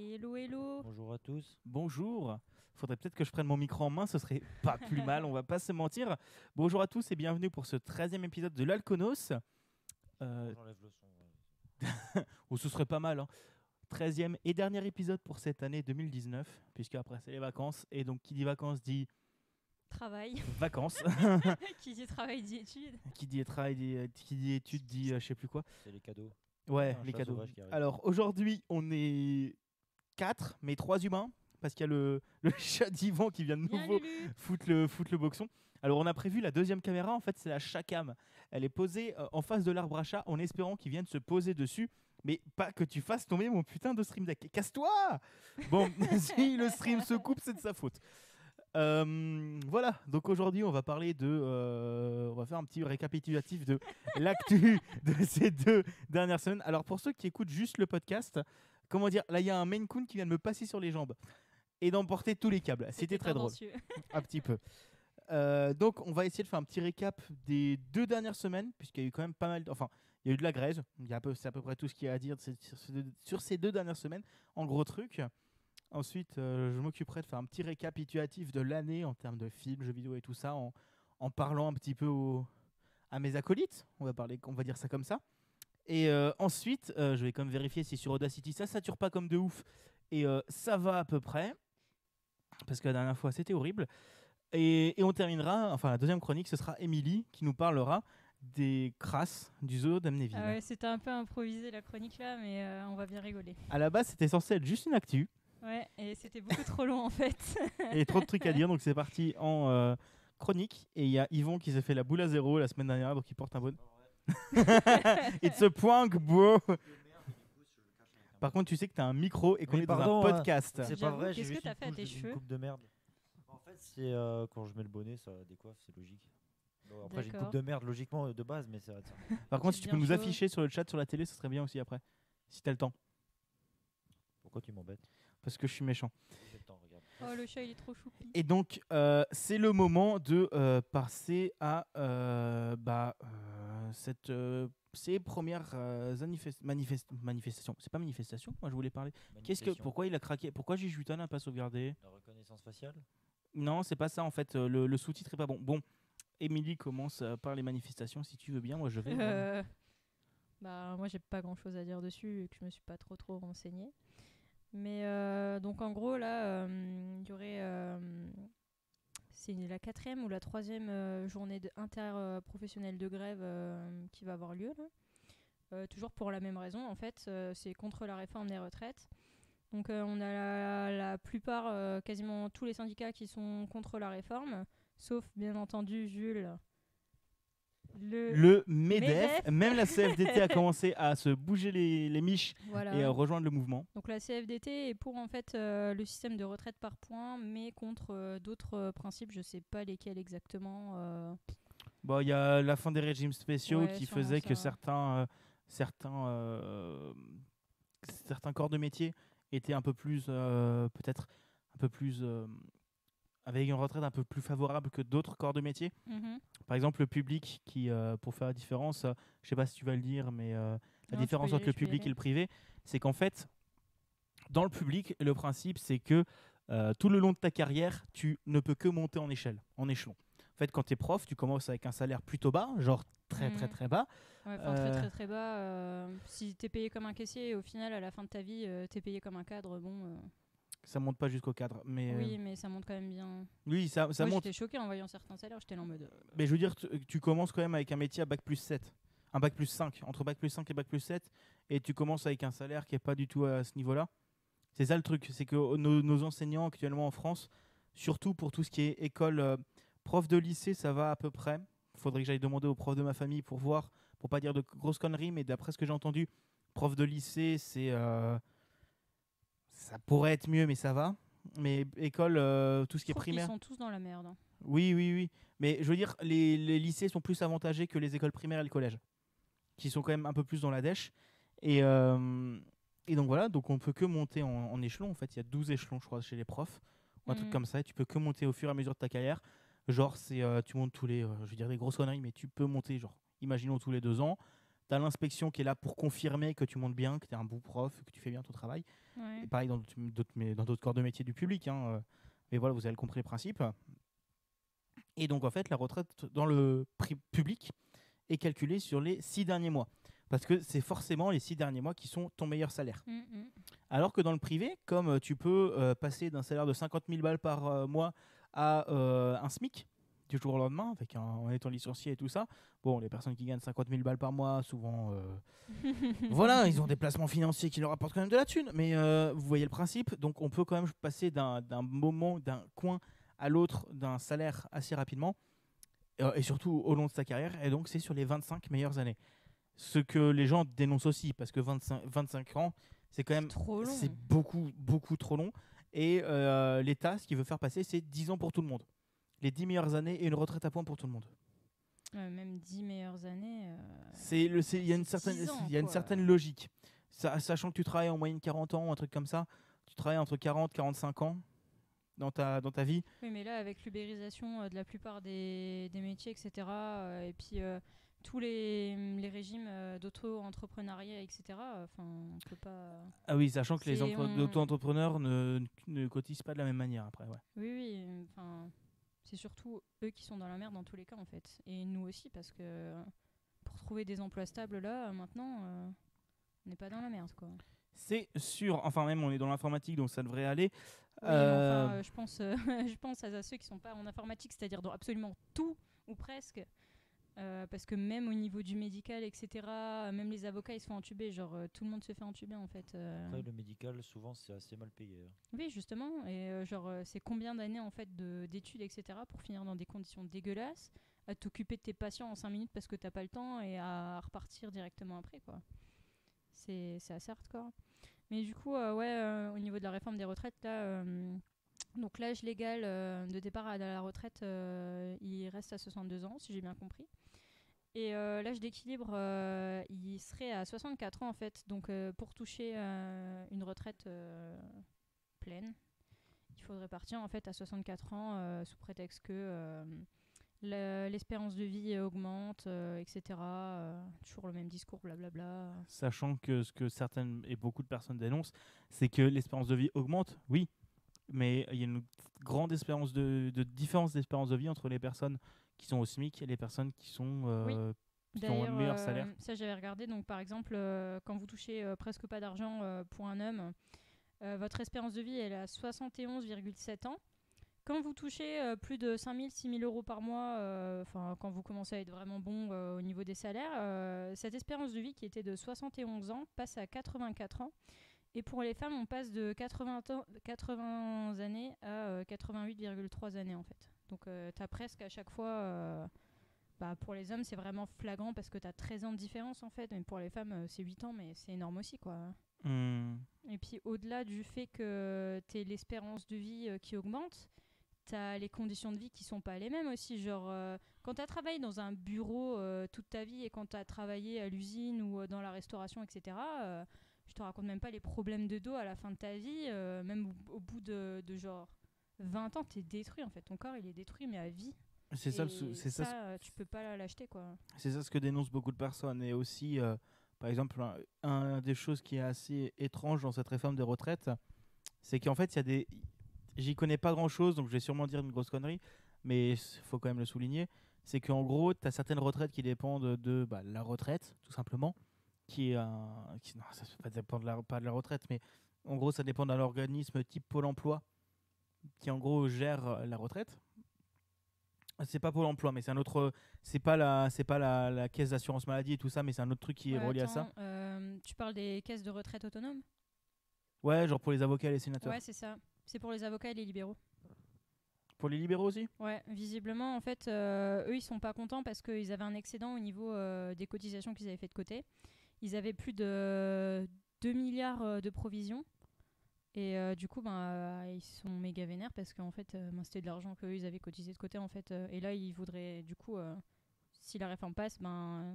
Hello, hello. Bonjour à tous. Bonjour. Faudrait peut-être que je prenne mon micro en main, ce serait pas plus mal, on va pas se mentir. Bonjour à tous et bienvenue pour ce 13e épisode de l'Alconos. J'enlève le son. Ouais. Ou ce serait pas mal, hein. 13e et dernier épisode pour cette année 2019, puisque après c'est les vacances. Et donc qui dit vacances dit Travail. vacances. Qui dit travail dit études. Qui dit travail qui dit études dit je sais plus quoi. C'est les cadeaux. Ouais, Un les chat cadeaux. sauvage qui arrive. Alors aujourd'hui on est 4, mais 3 humains, parce qu'il y a le chat d'Yvan qui vient de Bien, nouveau Lulu. foutre le boxon. Alors on a prévu la deuxième caméra, en fait c'est la Chacam. Elle est posée en face de l'arbre à chat en espérant qu'il vienne se poser dessus. Mais pas que tu fasses tomber mon putain de stream deck. Casse-toi. Bon, si le stream se coupe, c'est de sa faute. Voilà, donc aujourd'hui on va parler on va faire un petit récapitulatif de l'actu de ces 2 dernières semaines. Alors pour ceux qui écoutent juste le podcast, comment dire, là il y a un Maine Coon qui vient de me passer sur les jambes et d'emporter tous les câbles. C'était très drôle, tendancieux. un petit peu. Donc on va essayer de faire un petit récap des 2 dernières semaines, puisqu'il y a eu quand même pas mal, enfin il y a eu de la graise, c'est à peu près tout ce qu'il y a à dire sur ces 2 dernières semaines, en gros truc. Ensuite, je m'occuperai de faire un petit récapitulatif de l'année en termes de films, jeux vidéo et tout ça, en parlant un petit peu à mes acolytes. On va dire ça comme ça. Et ensuite, je vais quand même vérifier si sur Audacity ça sature pas comme de ouf. Et ça va à peu près. Parce que la dernière fois, c'était horrible. Et on terminera, enfin la deuxième chronique, ce sera Émilie qui nous parlera des crasses du zoo d'Amnéville. Ah ouais, c'était un peu improvisé la chronique là, mais on va bien rigoler. À la base, c'était censé être juste une actu. Ouais, et c'était beaucoup trop long en fait. Et trop de trucs à dire, donc c'est parti en chronique. Et il y a Yvon qui s'est fait la boule à zéro la semaine dernière, donc il porte un bon. It's a prank, bro. Par contre, tu sais que t'as un micro et qu'on Mais est dans pardon, un podcast. C'est pas J'avoue, vrai, j'ai qu'est-ce juste que t'as fait à tes une cheveux coupe de merde. En fait, c'est quand je mets le bonnet, ça décoiffe, c'est logique. Bon, après, j'ai une D'accord. coupe de merde logiquement de base, mais c'est vrai. Par contre, si tu peux bien nous chaud. afficher sur le chat, sur la télé, ce serait bien aussi après. Si t'as le temps. Pourquoi tu m'embêtes? Parce que je suis méchant. J'ai le temps, regarde. Oh, le chat il est trop choupi. Et donc, c'est le moment de passer à ces premières manifestations. C'est pas manifestation, moi je voulais parler. Manipulation. Pourquoi il a craqué? Pourquoi J-Jutan n'a pas sauvegardé? La reconnaissance faciale? Non, c'est pas ça en fait. Le sous-titre est pas bon. Bon, Émilie commence par les manifestations si tu veux bien. Moi je vais. Bah moi j'ai pas grand chose à dire dessus et que je me suis pas trop renseignée. Mais donc en gros là, il y aurait c'est la 4e ou la 3e journée interprofessionnelle de grève qui va avoir lieu là. Toujours pour la même raison en fait, c'est contre la réforme des retraites. Donc on a la plupart, quasiment tous les syndicats qui sont contre la réforme, sauf bien entendu Jules. Le MEDEF, MEDEF. même la CFDT a commencé à se bouger les miches Voilà. et à rejoindre le mouvement. Donc la CFDT est pour en fait le système de retraite par points, mais contre d'autres principes, je sais pas lesquels exactement. Bon, il y a la fin des régimes spéciaux Ouais, qui sûrement faisait que ça. certains corps de métier étaient un peu plus peut-être un peu plus avec une retraite un peu plus favorable que d'autres corps de métier. Mhm. Par exemple, le public qui, pour faire la différence, je sais pas si tu vas le dire, mais la Non, tu différence peux y entre aller, le je peux y public et aller. le privé, c'est qu'en fait, dans le public, le principe, c'est que tout le long de ta carrière, tu ne peux que monter en échelon. En fait, quand tu es prof, tu commences avec un salaire plutôt bas, genre très très Mhm. très bas. Ouais, enfin, très bas. Si t'es payé comme un caissier, au final, à la fin de ta vie, t'es payé comme un cadre, bon. Ça monte pas jusqu'au cadre, mais Oui, mais ça monte quand même bien. oui, ça Moi, monte. j'étais choquée en voyant certains salaires, j'étais là en mode. Mais je veux dire, tu commences quand même avec un métier à bac plus 7, un bac plus 5, entre bac plus 5 et bac plus 7, et tu commences avec un salaire qui est pas du tout à ce niveau-là. C'est ça le truc, c'est que nos enseignants actuellement en France, surtout pour tout ce qui est école, prof de lycée, ça va à peu près. Faudrait que j'aille demander aux profs de ma famille pour voir, pour pas dire de grosses conneries, mais d'après ce que j'ai entendu, prof de lycée, ça pourrait être mieux, mais ça va. Mais école, tout ce qui Je est trouve qu'ils primaire. sont tous dans la merde. Hein. Oui. Mais je veux dire, les lycées sont plus avantagés que les écoles primaires et le collège, qui sont quand même un peu plus dans la dèche. Et donc voilà, donc on peut que monter en échelon. En fait, il y a 12 échelons, je crois, chez les profs, ou un truc comme ça. Et tu peux que monter au fur et à mesure de ta carrière. Genre, tu montes tous les, je veux dire des grosses conneries, mais tu peux monter, genre, imaginons tous les 2 ans. Tu as l'inspection qui est là pour confirmer que tu montes bien, que tu es un bon prof, que tu fais bien ton travail. Ouais. Et pareil dans d'autres corps de métier du public. Mais voilà, vous avez compris le principe. Et donc, en fait, la retraite dans le public est calculée sur les 6 derniers mois. Parce que c'est forcément les 6 derniers mois qui sont ton meilleur salaire. Alors que dans le privé, comme tu peux passer d'un salaire de 50 000 balles par mois à un SMIC du jour au lendemain, en étant licencié et tout ça, bon, les personnes qui gagnent 50 000 balles par mois, souvent, voilà, ils ont des placements financiers qui leur apportent quand même de la thune. Mais vous voyez le principe. Donc, on peut quand même passer d'un moment, d'un coin à l'autre d'un salaire assez rapidement. Et surtout au long de sa carrière. Et donc, c'est sur les 25 meilleures années. Ce que les gens dénoncent aussi, parce que 25 ans, c'est quand même trop long. C'est beaucoup trop long. Et l'État, ce qu'il veut faire passer, c'est 10 ans pour tout le monde. Les 10 meilleures années et une retraite à points pour tout le monde. Même 10 meilleures années. Il y a une certaine logique. Sachant que tu travailles en moyenne 40 ans, un truc comme ça, tu travailles entre 40 et 45 ans dans ta vie. Oui, mais là, avec l'ubérisation de la plupart des métiers, etc., et puis tous les régimes d'auto-entrepreneuriat, etc., on peut pas... Ah oui, sachant que les auto-entrepreneurs ne cotisent pas de la même manière après. Ouais. Oui, c'est surtout eux qui sont dans la merde dans tous les cas, en fait. Et nous aussi, parce que pour trouver des emplois stables, là, maintenant, on n'est pas dans la merde, quoi. C'est sûr. Enfin, même, on est dans l'informatique, donc ça devrait aller. Oui, je pense à ceux qui sont pas en informatique, c'est-à-dire dans absolument tout, ou presque. Parce que même au niveau du médical, etc., même les avocats, ils se font entuber. Genre, tout le monde se fait entuber, en fait. Après, le médical, souvent, c'est assez mal payé. Oui, justement. Et c'est combien d'années, en fait, d'études, etc., pour finir dans des conditions dégueulasses, à t'occuper de tes patients en 5 minutes parce que t'as pas le temps et à repartir directement après, quoi. C'est assez hardcore. Mais du coup, au niveau de la réforme des retraites, là... donc l'âge légal de départ à la retraite, il reste à 62 ans, si j'ai bien compris. Et l'âge d'équilibre, il serait à 64 ans, en fait. Donc pour toucher une retraite pleine, il faudrait partir en fait à 64 ans sous prétexte que l'espérance de vie augmente, etc. Toujours le même discours, blablabla. Sachant que ce que certaines et beaucoup de personnes dénoncent, c'est que l'espérance de vie augmente, oui, mais il y a une grande différence de d'espérance de vie entre les personnes qui sont au SMIC et les personnes qui sont qui ont un meilleur salaire. Ça, j'avais regardé. Donc, par exemple, quand vous touchez presque pas d'argent pour un homme, votre espérance de vie elle est à 71,7 ans. Quand vous touchez plus de 5 000, 6 000 euros par mois, quand vous commencez à être vraiment bon au niveau des salaires, cette espérance de vie qui était de 71 ans passe à 84 ans. Et pour les femmes, on passe de 80 années à 88,3 années en fait. Donc tu as presque à chaque fois... pour les hommes, c'est vraiment flagrant parce que tu as 13 ans de différence en fait. Mais pour les femmes, c'est 8 ans, mais c'est énorme aussi, quoi. Et puis au-delà du fait que tu aies l'espérance de vie qui augmente, tu as les conditions de vie qui sont pas les mêmes aussi. Genre, quand tu as travaillé dans un bureau toute ta vie et quand tu as travaillé à l'usine ou dans la restauration, etc., je te raconte même pas les problèmes de dos à la fin de ta vie. Même au bout de genre 20 ans, tu es détruit en fait. Ton corps, il est détruit, mais à vie. C'est ça, tu peux pas l'acheter, quoi. C'est ça ce que dénoncent beaucoup de personnes. Et aussi, par exemple, un des choses qui est assez étrange dans cette réforme des retraites, c'est qu'en fait, j'y connais pas grand-chose, donc je vais sûrement dire une grosse connerie, mais il faut quand même le souligner, c'est qu'en gros, tu as certaines retraites qui dépendent de la retraite, tout simplement, non, ça ne dépend pas de la retraite, mais en gros, ça dépend d'un organisme type Pôle emploi, qui en gros gère la retraite. C'est pas Pôle emploi, mais c'est un autre. C'est pas la caisse d'assurance maladie et tout ça, mais c'est un autre truc qui est relié à ça. Tu parles des caisses de retraite autonomes ? Ouais, genre pour les avocats et les sénateurs. Ouais, c'est ça. C'est pour les avocats et les libéraux. Pour les libéraux aussi ? Ouais, visiblement, en fait, eux, ils sont pas contents parce qu'ils avaient un excédent au niveau des cotisations qu'ils avaient fait de côté. Ils avaient plus de 2 milliards de provisions. Et du coup, ils sont méga vénères parce qu'en fait, c'était de l'argent qu'eux, ils avaient cotisé de côté, en fait. Et là, ils voudraient, du coup, si la réforme passe,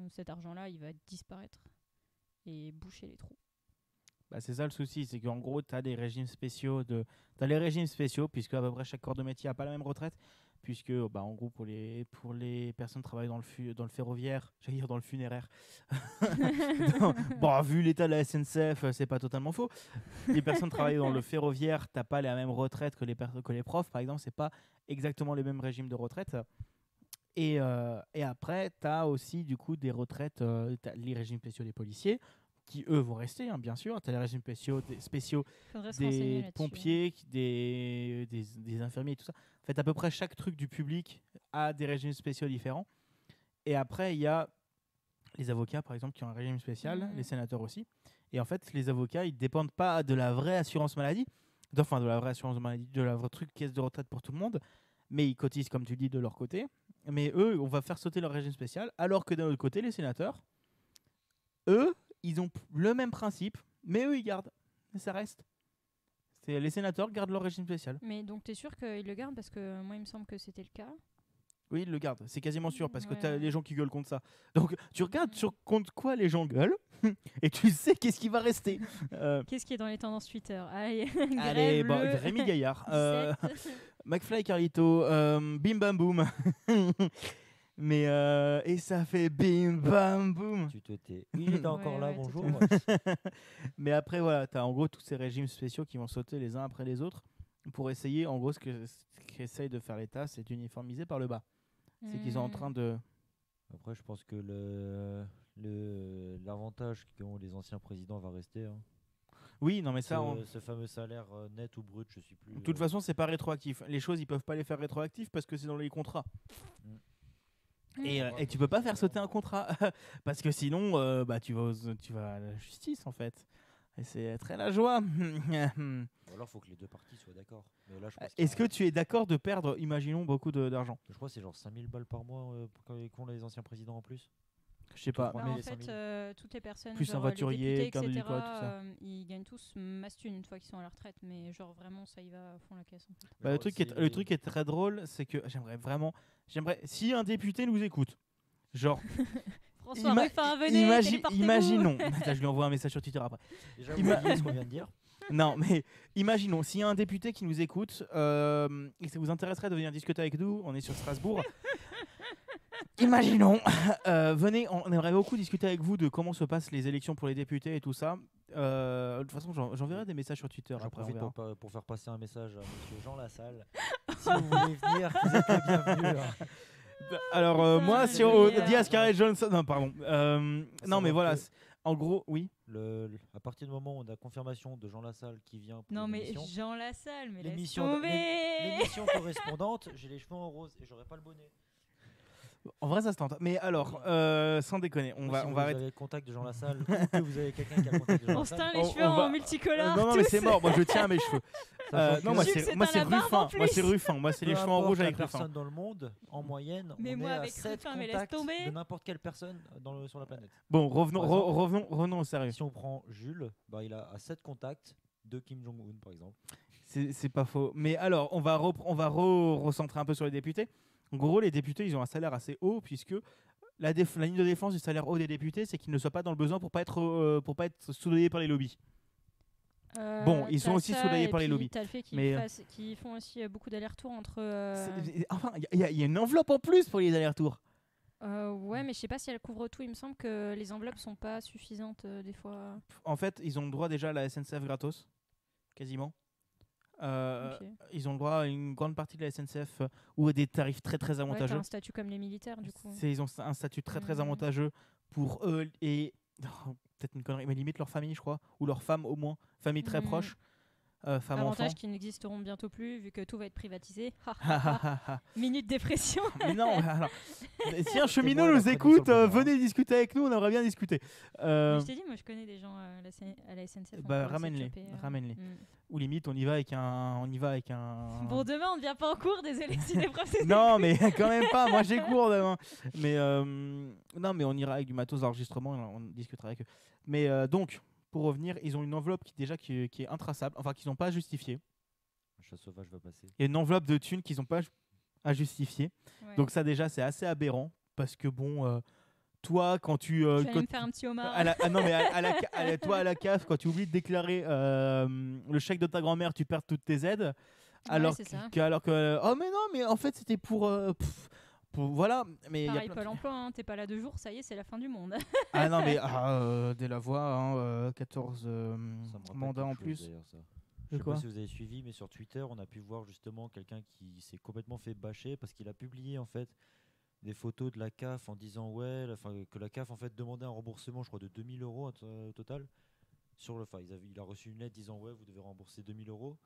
cet argent-là, il va disparaître et boucher les trous. C'est ça le souci, c'est qu'en gros, tu as des régimes spéciaux. T'as les régimes spéciaux, puisque à peu près chaque corps de métier n'a pas la même retraite. puisque en gros pour les personnes qui travaillent dans le ferroviaire, j'allais dire dans le funéraire, vu l'état de la SNCF, c'est pas totalement faux. Les personnes qui travaillent dans le ferroviaire, t'as pas la même retraite que les profs, par exemple, c'est pas exactement les mêmes régimes de retraite. Et après, tu as aussi du coup des retraites, t'as les régimes spéciaux des policiers, qui eux vont rester, hein, bien sûr. Tu as les régimes spéciaux Faudrait se renseigner des là-dessus. pompiers, des infirmiers et tout ça. En fait, à peu près chaque truc du public a des régimes spéciaux différents. Et après, il y a les avocats, par exemple, qui ont un régime spécial, les sénateurs aussi. Et en fait, les avocats, ils dépendent pas de la vraie assurance maladie, de la vraie assurance maladie, de la vraie truc caisse de retraite pour tout le monde, mais ils cotisent, comme tu dis, de leur côté. Mais eux, on va faire sauter leur régime spécial, alors que d'un autre côté, les sénateurs, eux, ils ont le même principe, mais eux, ils gardent. Et ça reste. Les sénateurs gardent leur régime spécial. Mais donc, t'es sûr qu'ils le gardent? Parce que moi, il me semble que c'était le cas. Oui, ils le gardent. C'est quasiment sûr, parce que Ouais. tu as les gens qui gueulent contre ça. Donc, tu regardes contre quoi les gens gueulent, et tu sais qu'est-ce qui va rester. Qu'est-ce qui est dans les tendances Twitter? Allez, Allez, grève le Rémi Gaillard. 17. McFly et Carlito, bim bam boum. Mais et ça fait bim bam boum. Tu te tais. Il est encore là, ouais, bonjour. Mais après, voilà, tu as en gros tous ces régimes spéciaux qui vont sauter les uns après les autres pour essayer, en gros, ce qu'essaye de faire l'État, c'est d'uniformiser par le bas. C'est qu'ils sont en train de... Après, je pense que l'avantage qu'ont les anciens présidents va rester. Hein. Oui, non, mais ça... Ce fameux salaire net ou brut, je suis plus... De toute façon, c'est pas rétroactif. Les choses, ils peuvent pas les faire rétroactifs parce que c'est dans les contrats. Et tu peux pas faire sauter un contrat parce que sinon tu vas à la justice en fait. Et c'est très la joie. Ou alors, il faut que les deux parties soient d'accord. Mais là, je pense Est-ce que tu es d'accord de perdre, imaginons, beaucoup d'argent? Je crois que c'est genre 5000 balles par mois qu'ont les anciens présidents en plus. Je sais pas. Bah, en les fait, toutes les personnes, Plus un genre, voiturier, les députés, comme etc., quoi, tout ça. ils gagnent tous masse thune une fois qu'ils sont à la retraite. Mais genre, vraiment, ça y va à fond la caisse. En fait. Le truc qui est très drôle, c'est que j'aimerais si un député nous écoute, genre François Ruffin, venez, téléportez-vous. imaginons, je lui envoie un message sur Twitter après. Déjà, vous voyez ce qu'on vient de dire. Non, mais imaginons, s'il y a un député qui nous écoute et que ça vous intéresserait de venir discuter avec nous, on est sur Strasbourg. Imaginons, venez, on aimerait beaucoup discuter avec vous de comment se passent les élections pour les députés et tout ça. De toute façon, j'enverrai des messages sur Twitter J'en après. profite On verra. pour faire passer un message à monsieur Jean Lassalle. Si vous voulez venir, vous êtes le bienvenu. Hein. Alors, moi, c'est sur le Diaz Carré Johnson. Non, pardon. Non, mais voilà. En gros, oui. À partir du moment où on a confirmation de Jean Lassalle qui vient pour Non, mais l'émission, Jean Lassalle, mais laisse l'émission tomber. l'émission correspondante, j'ai les cheveux en rose et j'aurai pas le bonnet. En vrai, ça se tente. Mais alors, sans déconner, on va si vous arrêter. avez le contact de Jean Lassalle ou que vous avez quelqu'un qui a le contact de Jean On se Lassalle. teint les cheveux en multicolore. Non, mais tous. c'est mort. Moi, je tiens à mes cheveux. Non, moi, Jules, c'est moi, dans c'est la barbe, Ruffin. en Moi, c'est plus. Ruffin. Moi, c'est les Peu cheveux en importe rouge la avec Ruffin. personne dans le monde, en moyenne, Mais on moi, est à avec 7 Ruffin, mais laisse contacts tomber. de n'importe quelle personne sur la planète. Bon, Par exemple, revenons au sérieux. Si on prend Jules, il a 7 contacts de Kim Jong-un, par exemple. C'est pas faux. Mais alors, on va recentrer un peu sur les députés. En gros, les députés, ils ont un salaire assez haut puisque la ligne de défense du salaire haut des députés, c'est qu'ils ne soient pas dans le besoin pour pas être soudoyés par les lobbies. Bon, ils sont t'as aussi ça, soudoyés et par les puis lobbies. T'as le fait Mais, qu'ils font aussi beaucoup d'allers-retours entre. Enfin, il y a une enveloppe en plus pour les allers-retours. Ouais, mais je sais pas si elle couvre tout. Il me semble que les enveloppes sont pas suffisantes des fois. En fait, ils ont le droit déjà à la SNCF gratos, quasiment. Ok. Ils ont le droit à une grande partie de la SNCF ou à des tarifs très très Ouais, t'as avantageux. un statut comme les militaires du coup. Ils ont un statut très très avantageux pour eux et peut-être une connerie, mais limite leur famille, je crois, ou leur femme au moins, famille très proche, femme enfant. Avantages qui n'existeront bientôt plus vu que tout va être privatisé. Minute dépression. Mais non, alors, si un cheminot moi, la nous chronique écoute, sur le bonheur. venez discuter avec nous, on aimerait bien discuter. Mais je t'ai dit, moi je connais des gens à la SNCF. on peut essayer de Ramène-les, choper, ramène-les. mm. Ou limite, on y va avec un. Bon, demain on ne vient pas en cours, désolé si les profs c'est Non, mais quand même pas. Moi, j'ai cours demain. Mais non, mais on ira avec du matos d'enregistrement. On discutera avec eux. Mais donc, pour revenir, ils ont une enveloppe qui est intraçable, enfin qu'ils n'ont pas justifiée. Un chat sauvage va passer. Il y a une enveloppe de thunes qu'ils n'ont pas à justifier. Ouais. Donc ça déjà, c'est assez aberrant parce que bon, toi, quand tu Je vais aller me faire un petit homard. non mais toi à la CAF, quand tu oublies de déclarer le chèque de ta grand-mère, tu perds toutes tes aides. alors c'est ça. oh mais non, mais en fait c'était pour voilà, mais il y a Pareil, plein Pôle emploi, hein, t'es pas là 2 jours, ça y est, c'est la fin du monde. ah non mais dès la voix, hein, 14 Ça me rappelle mandats en quelque chose, plus. d'ailleurs, ça. De Je sais quoi pas si vous avez suivi, mais sur Twitter, on a pu voir justement quelqu'un qui s'est complètement fait bâcher parce qu'il a publié en fait des photos de la CAF en disant que la CAF en fait demandait un remboursement, je crois, de 2000 euros au total. Il a reçu une lettre disant vous devez rembourser 2000 euros.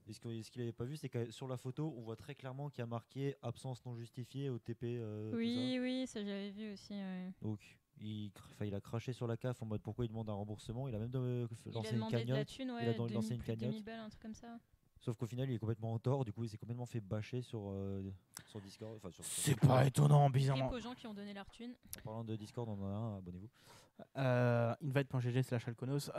Et ce qu'il n'avait pas vu, c'est que sur la photo, on voit très clairement qu'il y a marqué absence non justifiée, OTP, tout ça. Oui, ça j'avais vu aussi. Ouais. Donc il a craché sur la CAF en mode pourquoi il demande un remboursement. Il a même Il lancé a une demandé de la cagnotte. thune, Il a plus lancé une de cagnotte. 2000 balles, un truc comme ça. Sauf qu'au final, il est complètement en tort. Du coup, il s'est complètement fait bâcher sur Discord. Enfin, sur C'est pas étonnant, Rip bizarrement. aux gens qui ont donné leur thune. En parlant de Discord, on en a un, abonnez-vous. Invite.gg/alconos.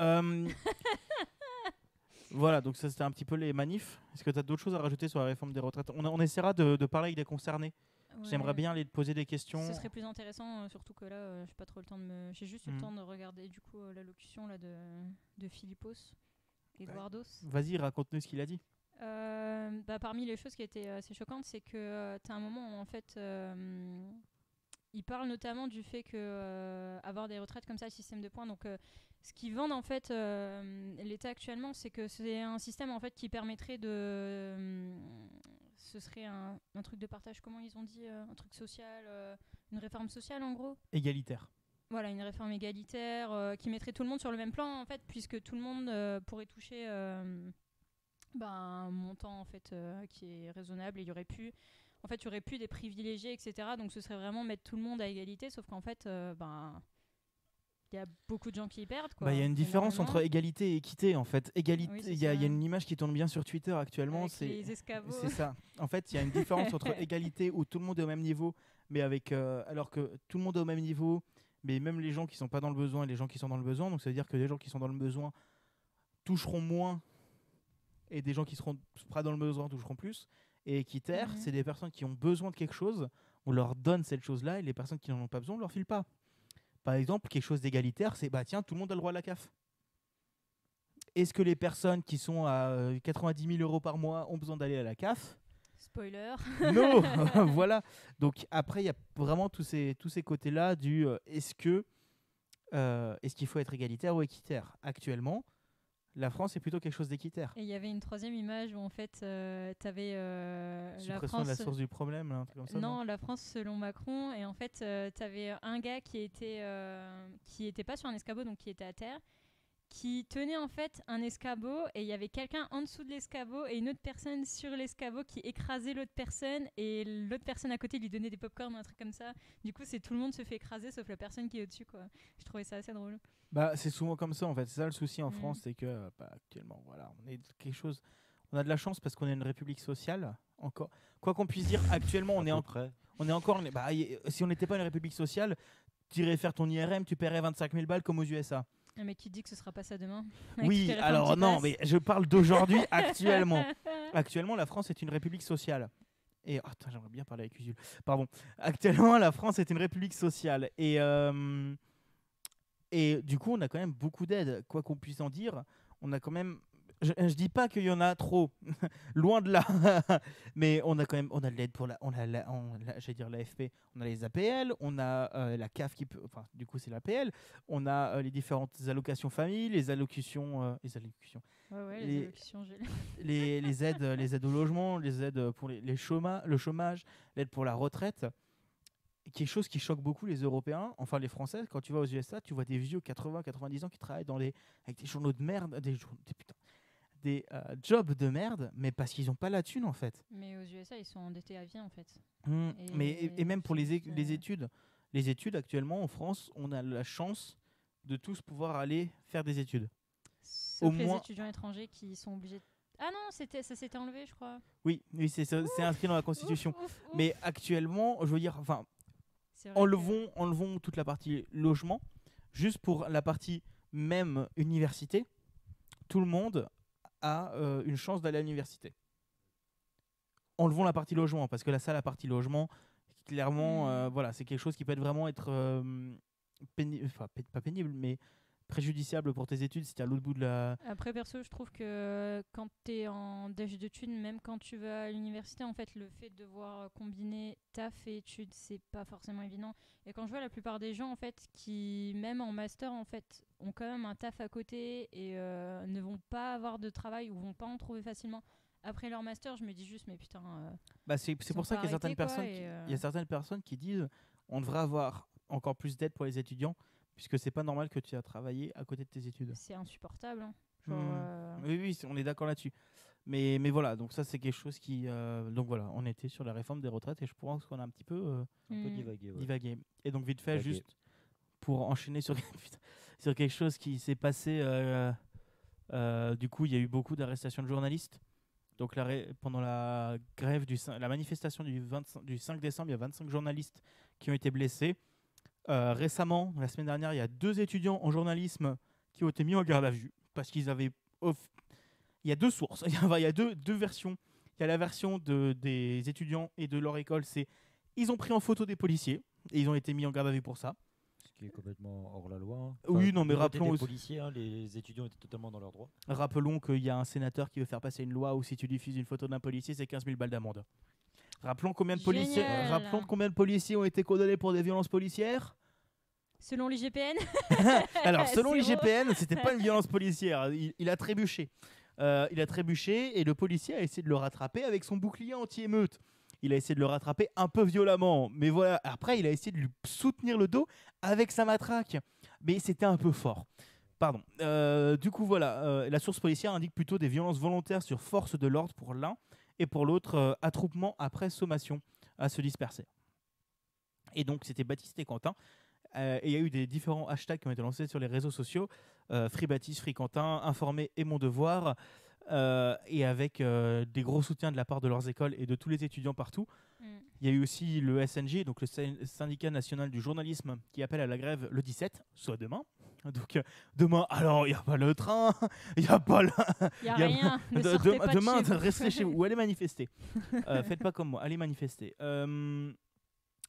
Voilà, donc ça c'était un petit peu les manifs. Est-ce que tu as d'autres choses à rajouter sur la réforme des retraites? On essaiera de parler avec des concernés. J'aimerais bien aller te poser des questions. Ce serait plus intéressant, surtout que là, j'ai pas trop le temps de me. J'ai juste eu le temps de regarder du coup l'allocution là de Philippos, Eduardos. Vas-y, raconte-nous ce qu'il a dit. Parmi les choses qui étaient assez choquantes, c'est que tu as un moment où en fait, il parle notamment du fait que avoir des retraites comme ça, le système de points. Donc, ce qu'ils vendent en fait, l'État actuellement, c'est que c'est un système en fait qui permettrait de ce serait un truc de partage, comment ils ont dit, un truc social, une réforme sociale en gros. Égalitaire. Voilà, une réforme égalitaire qui mettrait tout le monde sur le même plan en fait, puisque tout le monde pourrait toucher un montant en fait qui est raisonnable et il y aurait plus des privilégiés, etc. Donc ce serait vraiment mettre tout le monde à égalité, sauf qu'en fait, il y a beaucoup de gens qui y perdent. Il y a une différence entre égalité et équité en fait. Égalité, Oui, il y a une image qui tourne bien sur Twitter actuellement. Avec les escabeaux. C'est ça. En fait, il y a une différence entre égalité où tout le monde est au même niveau, mais alors que tout le monde est au même niveau, mais même les gens qui sont pas dans le besoin et les gens qui sont dans le besoin. Donc ça veut dire que les gens qui sont dans le besoin toucheront moins et des gens qui seront pas dans le besoin toucheront plus. Et équitaire, c'est des personnes qui ont besoin de quelque chose, on leur donne cette chose-là, et les personnes qui n'en ont pas besoin, on leur file pas. Par exemple, quelque chose d'égalitaire, c'est tiens, tout le monde a le droit à la CAF. Est-ce que les personnes qui sont à 90 000 euros par mois ont besoin d'aller à la CAF? Spoiler. Non. Voilà. Donc après, il y a vraiment tous ces côtés-là du est-ce qu'il faut être égalitaire ou équitaire? Actuellement, la France est plutôt quelque chose d'équitaire. Et il y avait une troisième image où en fait, tu avais la France... de la source du problème, là, un truc comme ça. Non, la France selon Macron. Et en fait, tu avais un gars qui était pas sur un escabeau, donc qui était à terre, qui tenait en fait un escabeau et il y avait quelqu'un en dessous de l'escabeau et une autre personne sur l'escabeau qui écrasait l'autre personne et l'autre personne à côté lui donnait des pop-corn ou un truc comme ça. Du coup, tout le monde se fait écraser sauf la personne qui est au-dessus, quoi. Je trouvais ça assez drôle. C'est souvent comme ça en fait. C'est ça le souci en France, c'est que actuellement, voilà, on a de la chance parce qu'on est une république sociale encore. Quoi qu'on puisse dire, actuellement, on est encore. Si on n'était pas une république sociale, tu irais faire ton IRM, tu paierais 25 000 balles comme aux USA. Mais qui dit que ce sera pas ça demain? Oui, alors non, mais je parle d'aujourd'hui, actuellement. Actuellement, la France est une république sociale. Et j'aimerais bien parler avec Usul. Pardon. Actuellement, la France est une république sociale. Et du coup, on a quand même beaucoup d'aides. Quoi qu'on puisse en dire, on a quand même... Je dis pas qu'il y en a trop, loin de là. Mais on a quand même, on a de l'aide pour j'allais dire l'AFP, on a les APL, on a la CAF qui peut, enfin du coup c'est l'APL, on a les différentes allocations famille, les allocutions, les allocutions. Ouais, les allocutions, les aides au logement, les aides pour le chômage, l'aide pour la retraite. Quelque chose qui choque beaucoup les Européens, enfin les Français, quand tu vas aux USA, tu vois des vieux 80-90 ans qui travaillent avec des journaux de merde, des jobs de merde, mais parce qu'ils n'ont pas la thune en fait. Mais aux USA, ils sont endettés à vie en fait. Et même pour les études. Les études, actuellement en France, on a la chance de tous pouvoir aller faire des études. Sauf les étudiants étrangers qui sont obligés... Ah non, ça s'était enlevé, je crois. Oui, c'est inscrit dans la Constitution. Ouf. Mais actuellement, je veux dire, enfin, enlevons toute la partie logement, juste pour la partie même université, tout le monde a une chance d'aller à l'université. Enlevons la partie logement, parce que la partie logement, clairement, voilà, c'est quelque chose qui peut être vraiment pas pénible, mais préjudiciable pour tes études si tu es à l'autre bout de la. Après, perso, je trouve que quand tu es en déj de thunes, même quand tu vas à l'université, en fait, le fait de devoir combiner taf et études, c'est pas forcément évident. Et quand je vois la plupart des gens, en fait, qui, même en master, en fait, ont quand même un taf à côté et ne vont pas avoir de travail ou vont pas en trouver facilement après leur master, je me dis juste, mais putain. Bah, c'est ils pour ont ça pas qu'il y a certaines arrêté, quoi, personnes, et, il y a certaines personnes qui disent on devrait avoir encore plus d'aide pour les étudiants, puisque c'est pas normal que tu aies travaillé à côté de tes études. c'est insupportable. Hein. Genre, Oui, oui, on est d'accord là-dessus. Mais voilà, donc ça c'est quelque chose qui. Donc voilà, on était sur la réforme des retraites et je pense qu'on a un petit peu Un peu divagué. Ouais. divagué. Et donc vite fait, Divagué. juste pour enchaîner sur, sur quelque chose qui s'est passé. Du coup, il y a eu beaucoup d'arrestations de journalistes. Donc pendant la grève, la manifestation du 5 décembre, il y a 25 journalistes qui ont été blessés. Récemment, la semaine dernière, il y a 2 étudiants en journalisme qui ont été mis en garde à vue parce qu'ils avaient. Il y a 2 sources, il y a deux versions. Il y a la version des étudiants et de leur école, c'est ils ont pris en photo des policiers et ils ont été mis en garde à vue pour ça. Ce qui est complètement hors la loi. Hein. Oui, non, mais du côté rappelons des aussi- policiers, hein, les étudiants étaient totalement dans leurs droits. Rappelons qu'il y a un sénateur qui veut faire passer une loi où si tu diffuses une photo d'un policier, c'est 15 000 balles d'amende. Rappelons combien de policiers, Génial. rappelons combien de policiers ont été condamnés pour des violences policières. Selon l'IGPN, Alors, selon Zéro. l'IGPN, c'était pas une violence policière. Il a trébuché. Il a trébuché et le policier a essayé de le rattraper avec son bouclier anti-émeute. Il a essayé de le rattraper un peu violemment. Mais voilà, après, il a essayé de lui soutenir le dos avec sa matraque. Mais c'était un peu fort. Pardon. Du coup, voilà. La source policière indique plutôt des violences volontaires sur force de l'ordre pour l'un et pour l'autre, attroupement après sommation à se disperser. Et donc, c'était Baptiste et Quentin. Et il y a eu des différents hashtags qui ont été lancés sur les réseaux sociaux. Free Baptiste, Free Quentin, Informé et Mon Devoir. Et avec des gros soutiens de la part de leurs écoles et de tous les étudiants partout. Il y a eu aussi le SNJ, donc le syndicat national du journalisme, qui appelle à la grève le 17, soit demain. Donc demain, alors il n'y a pas le train, il n'y a pas le... il n'y a Y a- rien. Ne sortez pas de demain, chez vous. restez chez vous ou allez manifester. Faites pas comme moi, allez manifester.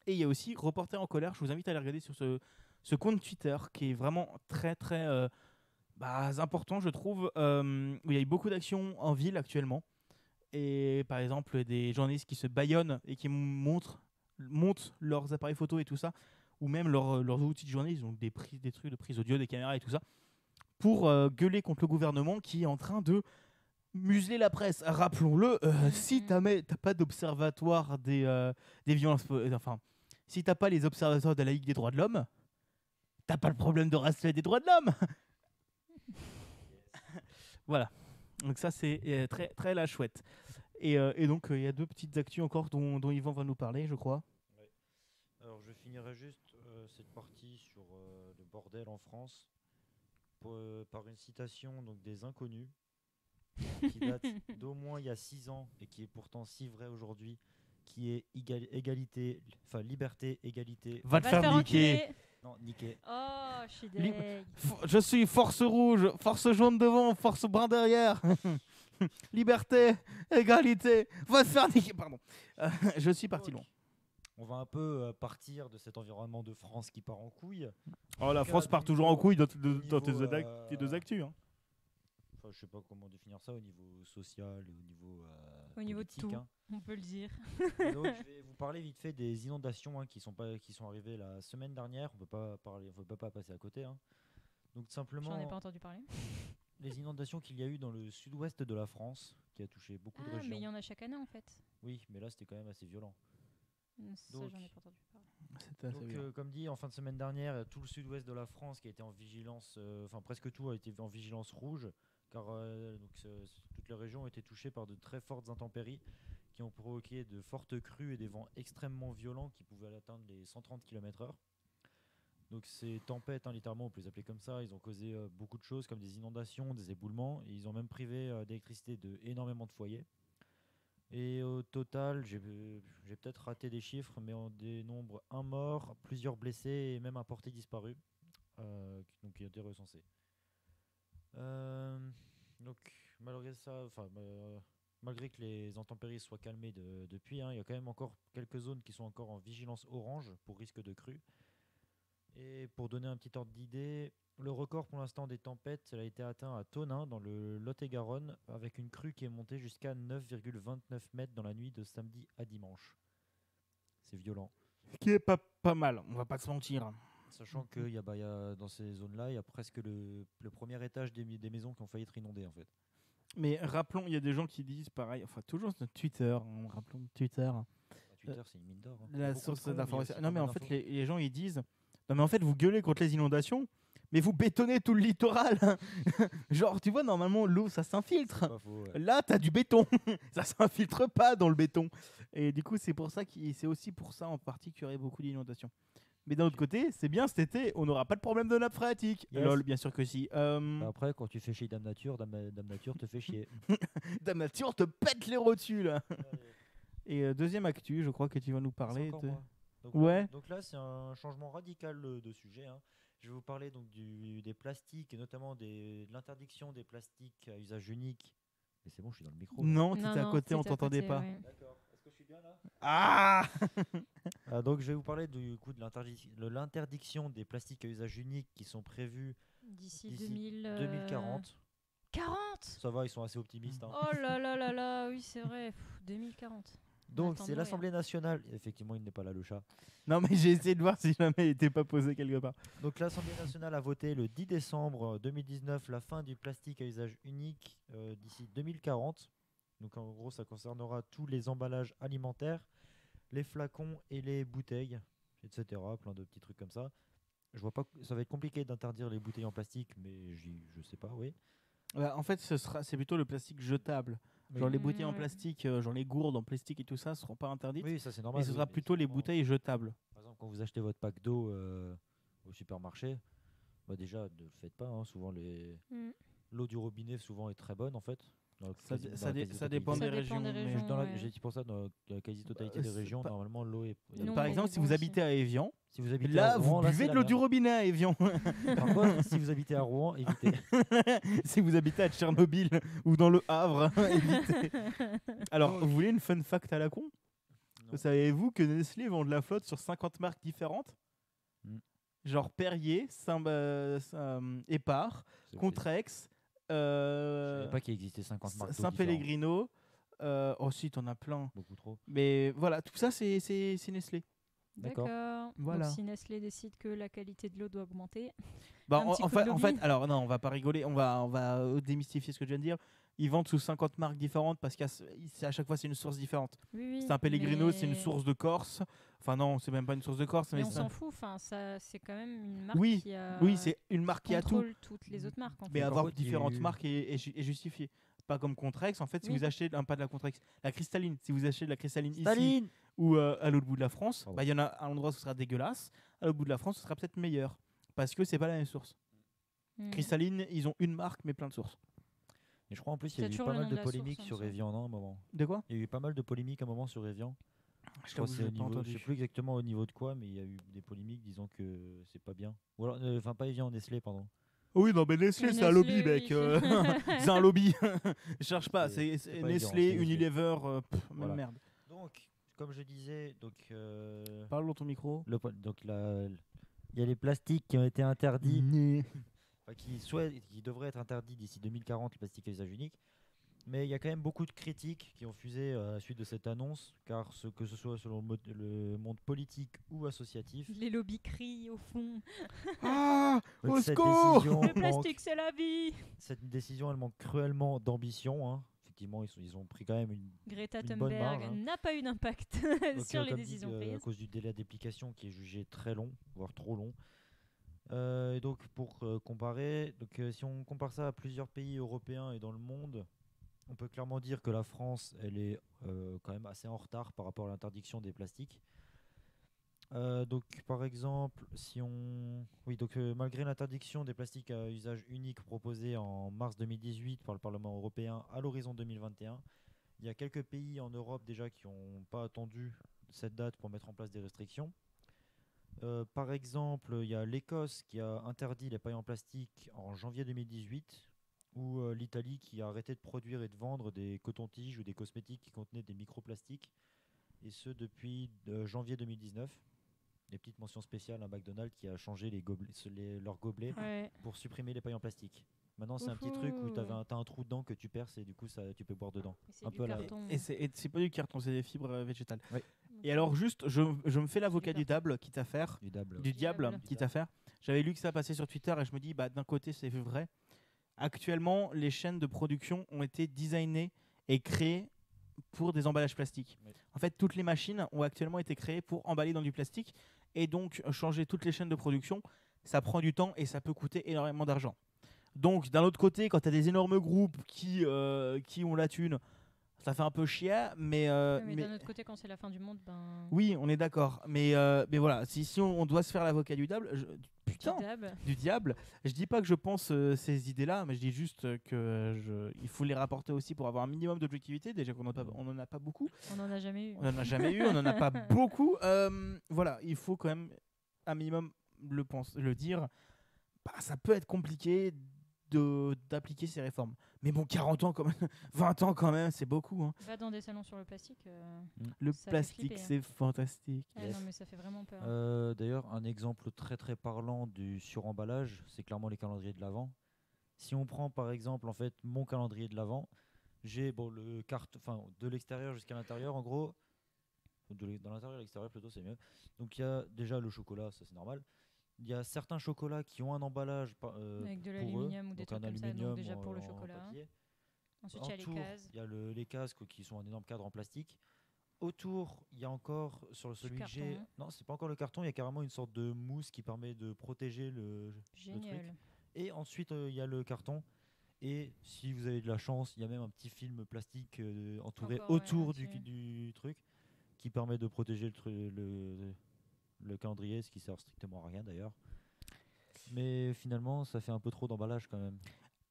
Et il y a aussi Reporter en colère, je vous invite à aller regarder sur ce compte Twitter qui est vraiment très très important, je trouve, où il y a eu beaucoup d'actions en ville actuellement. Et par exemple, des journalistes qui se bâillonnent et qui montent leurs appareils photo et tout ça, ou même leurs outils de journalisme, donc des trucs de prise audio, des caméras et tout ça, pour gueuler contre le gouvernement qui est en train de museler la presse. Rappelons-le, si t'as pas d'observatoire des violences, enfin, si t'as pas les observatoires de la Ligue des droits de l'homme, t'as pas le problème de respect des droits de l'homme. Voilà. Donc ça c'est très très la chouette. Et donc il y a 2 petites actus encore dont Yvan va nous parler, je crois. Ouais. Alors je finirai juste cette partie sur le bordel en France par une citation donc, des inconnus qui date d'au moins il y a 6 ans et qui est pourtant si vrai aujourd'hui, qui est liberté, égalité. Va te Va faire niquer. enculer. Non, niquer. Oh, je suis Libre. deg. Je suis force rouge, force jaune devant, force brun derrière. Liberté, égalité, va te faire niquer. Pardon. Je suis parti loin. On va un peu partir de cet environnement de France qui part en couille. Oh, la cas, France part du toujours en niveau- couille dans au tes niveau, deux actus. Hein. Enfin, je sais pas comment définir ça au niveau social et au niveau Au niveau de politique, tout. hein. On peut le dire. Et donc, je vais vous parler vite fait des inondations qui sont arrivées la semaine dernière. On peut pas passer à côté. Hein. Donc tout J'en ai simplement pas entendu parler. les inondations qu'il y a eu dans le sud-ouest de la France, qui a touché beaucoup de Ah, régions. mais il y en a chaque année en fait. Oui, mais là c'était quand même assez violent. Ça, Donc- j'en ai pas entendu parler. C'est assez Donc, bien. comme dit, en fin de semaine dernière, tout le sud-ouest de la France qui a été en vigilance, enfin presque tout a été en vigilance rouge, car toutes les régions ont été touchées par de très fortes intempéries qui ont provoqué de fortes crues et des vents extrêmement violents qui pouvaient atteindre les 130 km/h. Donc ces tempêtes, hein, littéralement, on peut les appeler comme ça, ils ont causé beaucoup de choses comme des inondations, des éboulements, et ils ont même privé d'électricité de énormément de foyers. Et au total, j'ai peut-être raté des chiffres, mais on dénombre un mort, plusieurs blessés et même un porté disparu, donc qui a été recensé. Donc malgré ça, malgré que les intempéries soient calmées depuis, hein, il y a quand même encore quelques zones qui sont encore en vigilance orange pour risque de crue. Et pour donner un petit ordre d'idée, Le record pour l'instant des tempêtes, elle a été atteint à Tonneins, dans le Lot-et-Garonne, avec une crue qui est montée jusqu'à 9,29 mètres dans la nuit de samedi à dimanche. C'est violent. Ce qui est pas mal, on va pas se mentir. Sachant que dans ces zones-là, il y a presque le premier étage des maisons qui ont failli être inondées, en fait. Mais rappelons, il y a des gens qui disent pareil, enfin toujours sur notre Twitter, rappelons notre Twitter, Twitter, c'est une mine d'or. Il y a la beaucoup de source cons, mais il y a d'information. aussi Non pas mais mal en fait d'infos. les gens ils disent, non mais en fait vous gueulez contre les inondations, mais vous bétonnez tout le littoral. Genre tu vois normalement l'eau ça s'infiltre. C'est pas faux, ouais. Là t'as du béton, ça s'infiltre pas dans le béton. Et du coup c'est pour ça c'est aussi pour ça en partie qu'il y aurait beaucoup d'inondations. Mais d'un autre côté, c'est bien cet été, on n'aura pas de problème de nappe phréatique. Yes. Lol, bien sûr que si. Bah après, quand tu fais chier Dame Nature, Dame Nature te fait chier. Dame Nature te pète les rotules. Et deuxième actu, je crois que tu vas nous C'est parler encore de... moi. Donc, Ouais. donc là, c'est un changement radical de sujet, hein. Je vais vous parler donc des plastiques et notamment de l'interdiction des plastiques à usage unique. Mais c'est bon, je suis dans le micro. là. Non, t'étais à côté, on t'étais à t'entendait côté, pas. ouais. D'accord. Est-ce que je suis bien là? Ah Donc je vais vous parler du coup de l'interdiction des plastiques à usage unique qui sont prévus D'ici d'ici 2040. 2040. Ça va, ils sont assez optimistes, hein. Oh là là là là, oui c'est vrai, 2040. Donc Attends, c'est mourir. l'Assemblée nationale. Effectivement, il n'est pas là le chat. Non, mais j'ai essayé de voir si jamais il était pas posé quelque part. Donc l'Assemblée nationale a voté le 10 décembre 2019 la fin du plastique à usage unique d'ici 2040. Donc en gros, ça concernera tous les emballages alimentaires, les flacons et les bouteilles, etc. Plein de petits trucs comme ça. Je vois pas, ça va être compliqué d'interdire les bouteilles en plastique, mais je sais pas, oui. En fait, c'est plutôt le plastique jetable. Genre Oui. les bouteilles en Ouais. plastique, genre les gourdes en plastique et tout ça, seront pas interdites. Oui, ça c'est Mais normal. ce oui, sera mais plutôt les simplement, bouteilles jetables. Par exemple, quand vous achetez votre pack d'eau au supermarché, bah déjà, ne le faites pas, hein. Souvent, Mm. l'eau du robinet souvent est très bonne en fait. Ça dépend des Ça dépend régions. des mais- régions. ouais. J'ai dit pour ça, dans la quasi-totalité Bah, des c'est régions, pas- normalement l'eau est. Non, Par mais exemple, si bon, vous aussi. habitez à Évian, Si vous habitez là à vous Rouen, là, buvez c'est de la l'eau du merde. robinet à Évian. Par contre, si vous habitez à Rouen, évitez. Si vous habitez à Tchernobyl ou dans le Havre, évitez. Alors, vous voulez une fun fact à la con? Non. Savez-vous que Nestlé vend de la flotte sur 50 marques différentes? Mm. Genre Perrier, Épar, C'est- Contrex, Je savais pas qu'il existait 50 marques d'eau différentes. Saint-Pellegrino. Oh si, t'en as plein. Beaucoup trop. Mais voilà, tout ça c'est Nestlé. D'accord. D'accord. Voilà. Donc si Nestlé décide que la qualité de l'eau doit augmenter, Bah, Un petit en coup de fait, lobby. alors non, on va pas rigoler, on va démystifier ce que je viens de dire. Ils vendent sous 50 marques différentes parce qu'à chaque fois c'est une source différente. oui, oui. C'est un Pellegrino, c'est une mais- source de Corse. Enfin non, c'est même pas une source de Corse, Mais mais on c'est- s'en fout, enfin, ça, c'est quand même une marque Oui, qui a oui, c'est une marque qui a tout. contrôle toutes les autres marques. En Mais fait. avoir contre, il y a différentes eu- marques est justifié. Pas comme Contrex, en fait, si Oui. vous achetez pas de la Contrex, la cristalline, si vous achetez de la cristalline ici Staline. ou à l'autre bout de la France, Pardon. bah, il y en a à un endroit où ce sera dégueulasse, à l'autre bout de la France ce sera peut-être meilleur parce que c'est pas la même source. Mm. Cristalline, ils ont une marque mais plein de sources. Et je crois en plus, il y C'est a eu toujours pas le mal nom de de la source, polémiques hein, sur ça. Evian, non, à un moment. De quoi? Il y a eu pas mal de polémiques à un moment sur Evian. Je crois que c'est au niveau, je sais plus exactement au niveau de quoi, mais il y a eu des polémiques disant que c'est pas bien. Ou alors, enfin pas Evian, Nestlé, pardon. Oh oui, non, mais Nestlé, Mais c'est un lobby, Nestlé, mec. oui. C'est un lobby. Je cherche pas. C'est C'est pas Nestlé, évident, c'est Unilever, même Voilà. merde. Donc, comme je disais, Parle dans ton micro. il y a les plastiques qui ont été interdits, enfin, qui devraient être interdits d'ici 2040, le plastique à usage unique. Mais il y a quand même beaucoup de critiques qui ont fusé à la suite de cette annonce, car que ce soit selon le monde politique ou associatif, Les lobbies crient au fond. Ah, au cette secours décision Le manque- plastique, c'est la vie. cette décision, elle manque cruellement d'ambition, hein. Effectivement, ils ont pris quand même une. Greta Une bonne Thunberg marge, hein. n'a pas eu d'impact Donc, sur les comme dit, décisions à prises. cause du délai d'application qui est jugé très long, voire trop long. Et donc pour comparer, si on compare ça à plusieurs pays européens et dans le monde, on peut clairement dire que la France, elle est quand même assez en retard par rapport à l'interdiction des plastiques. Donc par exemple, malgré l'interdiction des plastiques à usage unique proposée en mars 2018 par le Parlement européen à l'horizon 2021, il y a quelques pays en Europe déjà qui n'ont pas attendu cette date pour mettre en place des restrictions. Par exemple, il y a l'Écosse qui a interdit les pailles en plastique en janvier 2018, ou l'Italie qui a arrêté de produire et de vendre des cotons-tiges ou des cosmétiques qui contenaient des microplastiques, et ce depuis janvier 2019. des petites mentions spéciales à McDonald's qui a changé leurs gobelets Ouais. pour supprimer les pailles en plastique. Maintenant, c'est un petit truc où Wouhou. t'as un trou dedans que tu perces et du coup, tu peux boire dedans. Et c'est Un du peu à la- carton. Et c'est pas du carton, c'est des fibres végétales. Ouais. Et alors, juste, je me fais l'avocat du carton. diable, quitte à faire. Du dable. Du diable, Diable. quitte à faire. J'avais lu que ça passait sur Twitter et je me dis, bah, d'un côté, c'est vrai. Actuellement, les chaînes de production ont été designées et créées pour des emballages plastiques. Oui. En fait, toutes les machines ont actuellement été créées pour emballer dans du plastique et donc changer toutes les chaînes de production, ça prend du temps et ça peut coûter énormément d'argent. Donc, d'un autre côté, quand tu as des énormes groupes qui ont la thune, ça fait un peu chier, mais Mais d'un autre côté, quand c'est la fin du monde, ben. oui, on est d'accord. Mais voilà, si on doit se faire l'avocat du diable, putain, Dab. du diable, je dis pas que je pense ces idées-là, mais je dis juste que il faut les rapporter aussi pour avoir un minimum d'objectivité. Déjà qu'on on en a pas beaucoup, On en a jamais eu. on en a jamais eu, on en a pas beaucoup. Voilà, il faut quand même un minimum le dire. Bah, ça peut être compliqué d'appliquer ces réformes. Mais bon, 40 ans quand même, 20 ans quand même, c'est beaucoup. Hein. Va dans des salons sur le plastique. Le Ça fait plastique, flipper, hein. c'est fantastique. Ah Yes. non, mais ça fait vraiment peur. D'ailleurs, un exemple très très parlant du suremballage, c'est clairement les calendriers de l'Avent. Si on prend par exemple en fait mon calendrier de l'Avent, j'ai de l'extérieur jusqu'à l'intérieur en gros, dans l'intérieur et l'extérieur plutôt c'est mieux. Donc il y a déjà le chocolat, ça c'est normal. Il y a certains chocolats qui ont un emballage Avec de pour eux, l'aluminium ou des donc trucs un comme ça. aluminium Donc déjà ou pour le en chocolat. papier. Ensuite, il y a les Autour, cases. il y a les casques qui sont un énorme cadre en plastique. Autour, il y a encore sur celui que j'ai. carton. Non, c'est pas encore le carton. Il y a carrément une sorte de mousse qui permet de protéger le truc. Génial. Et ensuite, il y a le carton. Et si vous avez de la chance, il y a même un petit film plastique entouré Encore, ouais, autour là-dessus. du truc qui permet de protéger le calendrier, ce qui sert strictement à rien d'ailleurs. Mais finalement, ça fait un peu trop d'emballage quand même.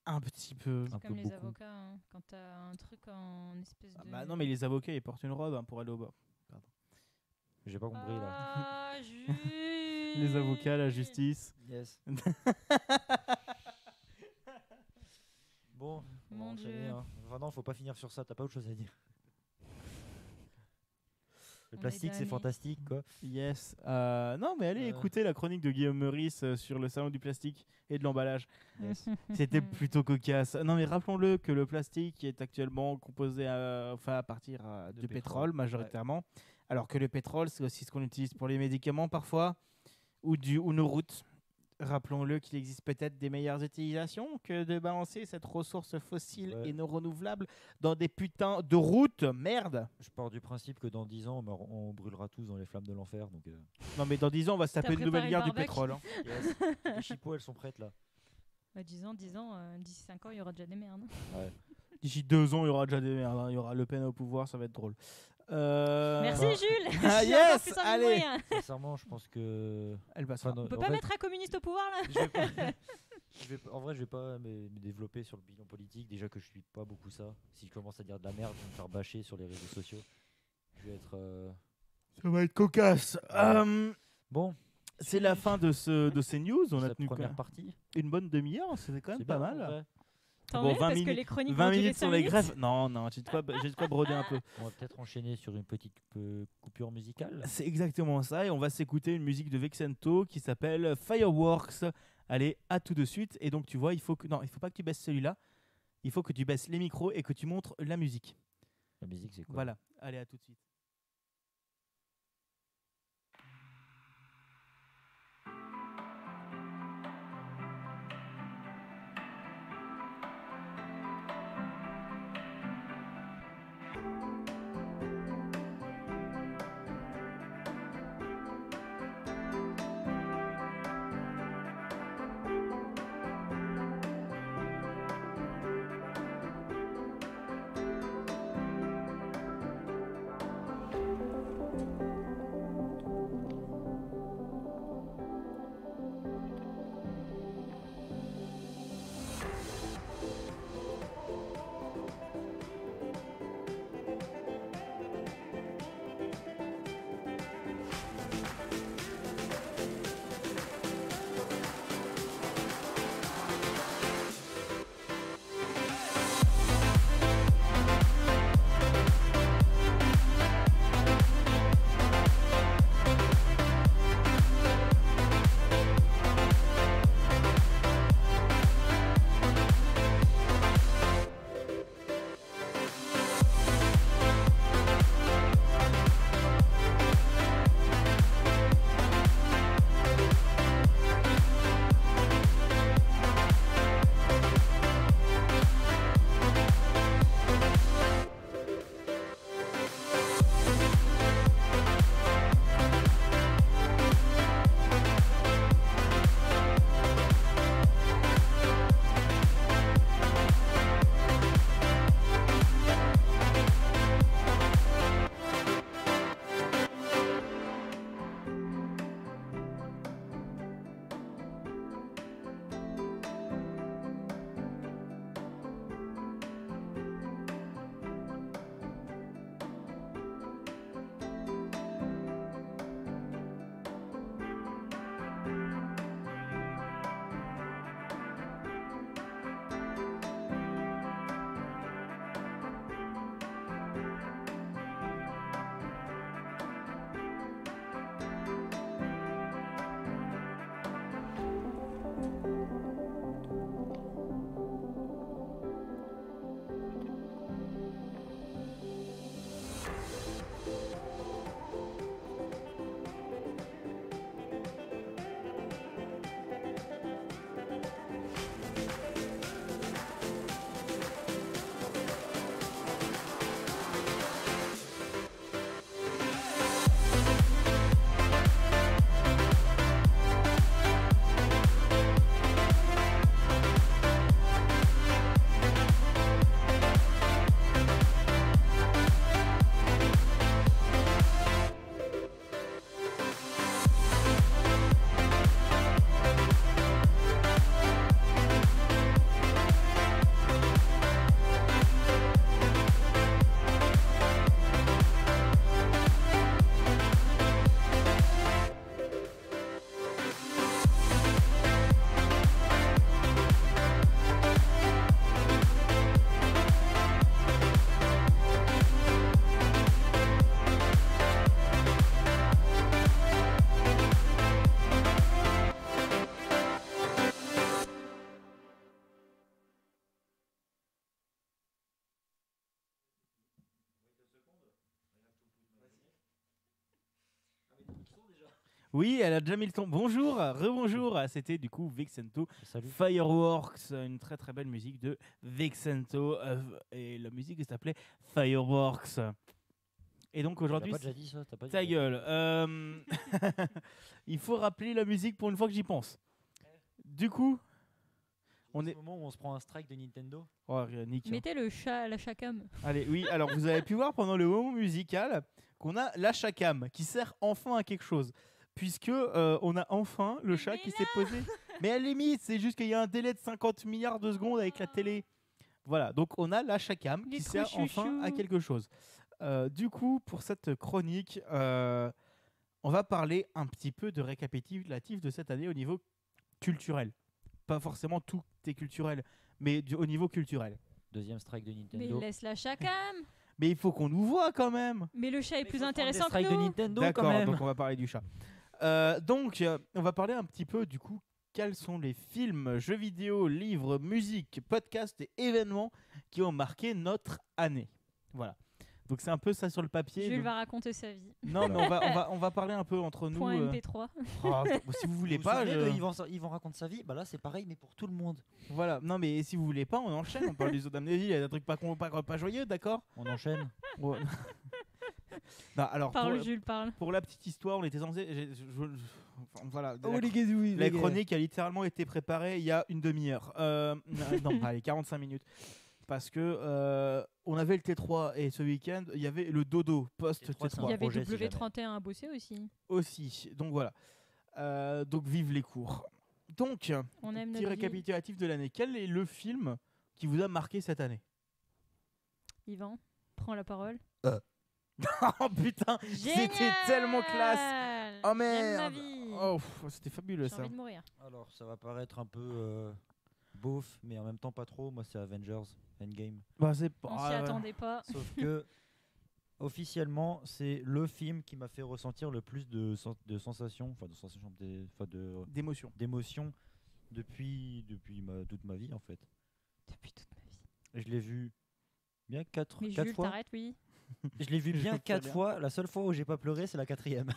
Un petit peu. Un C'est comme peu les beaucoup. avocats. Hein. Quand t'as un truc en espèce de. Bah non, mais les avocats, ils portent une robe hein, pour aller au bas. J'ai pas compris là. Ah, Jules. Les avocats, la justice. Yes. Bon, on va Mon enchaîner, Dieu. hein. Enfin, non, faut pas finir sur ça, t'as pas autre chose à dire. Le On est plastique, c'est damnés. fantastique, quoi. Yes. Non, mais allez écouter la chronique de Guillaume Meurice sur le salon du plastique et de l'emballage. Yes. C'était plutôt cocasse. Non, mais rappelons-le que le plastique est actuellement composé à partir De du pétrole. pétrole majoritairement. Alors que le pétrole, c'est aussi ce qu'on utilise pour les médicaments parfois ou nos routes. Rappelons-le qu'il existe peut-être des meilleures utilisations que de balancer cette ressource fossile Ouais. et non renouvelable dans des putains de routes. Merde. Je pars du principe que dans 10 ans, on brûlera tous dans les flammes de l'enfer. Donc, Non, mais dans 10 ans, on va se taper T'as une nouvelle préparé guerre le du barbecue pétrole. Hein. yes. Les chipots, elles sont prêtes là. Bah, 10 ans, d'ici 5 ans, il y aura déjà des merdes. D'ici 2 ans, il y aura déjà des merdes. Hein. Il y aura Le Pen au pouvoir, ça va être drôle. Merci Jules. Ah, J'ai yes, encore plus envie de allez. mourir. Sincèrement, je pense que. Elle passera. Enfin, On peut en pas fait, mettre un communiste au pouvoir là. je vais pas- en vrai, je vais pas me développer sur le bilan politique. Déjà que je suis pas beaucoup ça. Si je commence à dire de la merde, je vais me faire bâcher sur les réseaux sociaux. Je vais être. Ça va être cocasse. Bon, C'est la fin de ces news. On a cette tenu première partie. une bonne demi-heure. C'était quand même C'est pas bien, en mal. vrai. Tant Bon, mieux, 20 parce que minutes- les chroniques 20 vont durer minutes 5 sur les minutes. grèves. Non, j'ai de quoi broder un peu. On va peut-être enchaîner sur une petite coupure musicale. C'est exactement ça. Et on va s'écouter une musique de Vexento qui s'appelle Fireworks. Allez, à tout de suite. Et donc, tu vois, il faut pas que tu baisses celui-là. Il faut que tu baisses les micros et que tu montres la musique. La musique, c'est quoi? Voilà. Allez, à tout de suite. Oui, elle a déjà mis le ton. Bonjour, rebonjour. C'était du coup Vexento Salut. Fireworks, une très très belle musique de Vexento. Et la musique s'appelait Fireworks. Et donc aujourd'hui, T'as pas déjà dit ça, t'as pas dit ta ça. gueule. Il faut rappeler la musique pour une fois que j'y pense. Du coup, on est. Au moment où on se prend un strike de Nintendo. Oh, Nick. Mettez le chat à la chacam. Allez, oui, alors vous avez pu voir pendant le moment musical qu'on a la Chacam qui sert enfin à quelque chose. Puisque on a enfin le chat qui s'est posé. Mais à la limite, c'est juste qu'il y a un délai de 50 milliards de secondes avec la télé. Voilà, donc on a la Chacam Il est qui trop sert enfin chouchou. à quelque chose. Du coup, pour cette chronique, on va parler un petit peu de récapitulatif de cette année au niveau culturel. Pas forcément tout est culturel, mais au niveau culturel. Deuxième strike de Mais Nintendo. laisse la chacam. Mais il faut qu'on nous voit quand même. Mais le chat est Mais plus faut se prendre des intéressant que strikes de nous. Nintendo D'accord, quand même. donc on va parler du chat. On va parler un petit peu du coup quels sont les films, jeux vidéo, livres, musique, podcasts et événements qui ont marqué notre année. Voilà. Donc c'est un peu ça sur le papier. Jules Donc- va raconter sa vie. Non, mais on va parler un peu entre nous. Point MP3. Si vous voulez Vous pas, vous souvenez de Yvan raconte sa vie. Bah là c'est pareil mais pour tout le monde. voilà. Non, mais si vous voulez pas, on enchaîne. On parle des autres d'amnésie. Il y a des trucs pas joyeux, d'accord. On enchaîne. Ouais. Non, alors Parle, Jules, parle. pour la petite histoire, on était censé. Enfin, voilà. Oh, La chronique a littéralement été préparée il y a une demi-heure. Non, allez, 45 minutes. Parce que on avait le T3 et ce week-end, il y avait le dodo post-T3 T3, c'est Il y un avait projet, si W31 à bosser aussi. aussi. Donc voilà. Donc vive les cours. Donc, On aime petit notre vie. récapitulatif de l'année. Quel est le film qui vous a marqué cette année? Yvan, prends la parole. Oh putain, c'était tellement classe. Oh J'aime ma merde. vie. Oh, c'était fabuleux J'ai ça. envie de mourir. Alors ça va paraître un peu beauf mais en même temps pas trop. Moi c'est Avengers Endgame. Bah, c'est On s'y attendait pas. Sauf que officiellement c'est le film qui m'a fait ressentir le plus de sensations, d'émotion. d'émotions depuis toute ma vie en fait. Depuis toute ma vie. Et je l'ai vu bien quatre Mais Jules, fois. t'arrêtes, oui. Je l'ai vu bien Je 4 préviens. fois. La seule fois où j'ai pas pleuré, c'est la 4e.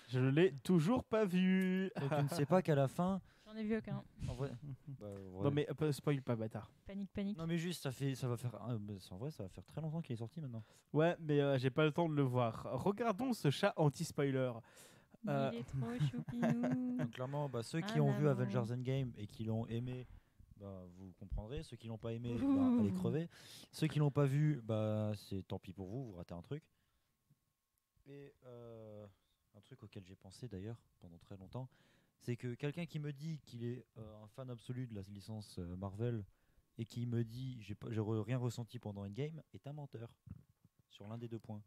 Je l'ai toujours pas vu. Donc je ne sais pas qu'à la fin. J'en ai vu aucun. En vrai, bah, ouais. Non mais spoil pas, bâtard. Panique, panique. Non mais juste ça va faire. En vrai, ça va faire très longtemps qu'il est sorti maintenant. Ouais, mais j'ai pas le temps de le voir. Regardons ce chat anti-spoiler. Euh, Il est trop choupinou. Donc clairement, bah, ceux qui Ah ont là vu là. Avengers Endgame et qui l'ont aimé, bah, vous comprendrez. Ceux qui l'ont pas aimé, bah, Ouh. allez crever. Ceux qui l'ont pas vu, bah, c'est tant pis pour vous, vous ratez un truc. Et un truc auquel j'ai pensé d'ailleurs pendant très longtemps, c'est que quelqu'un qui me dit qu'il est un fan absolu de la licence Marvel et qui me dit j'ai rien ressenti pendant Endgame est un menteur sur l'un des deux points.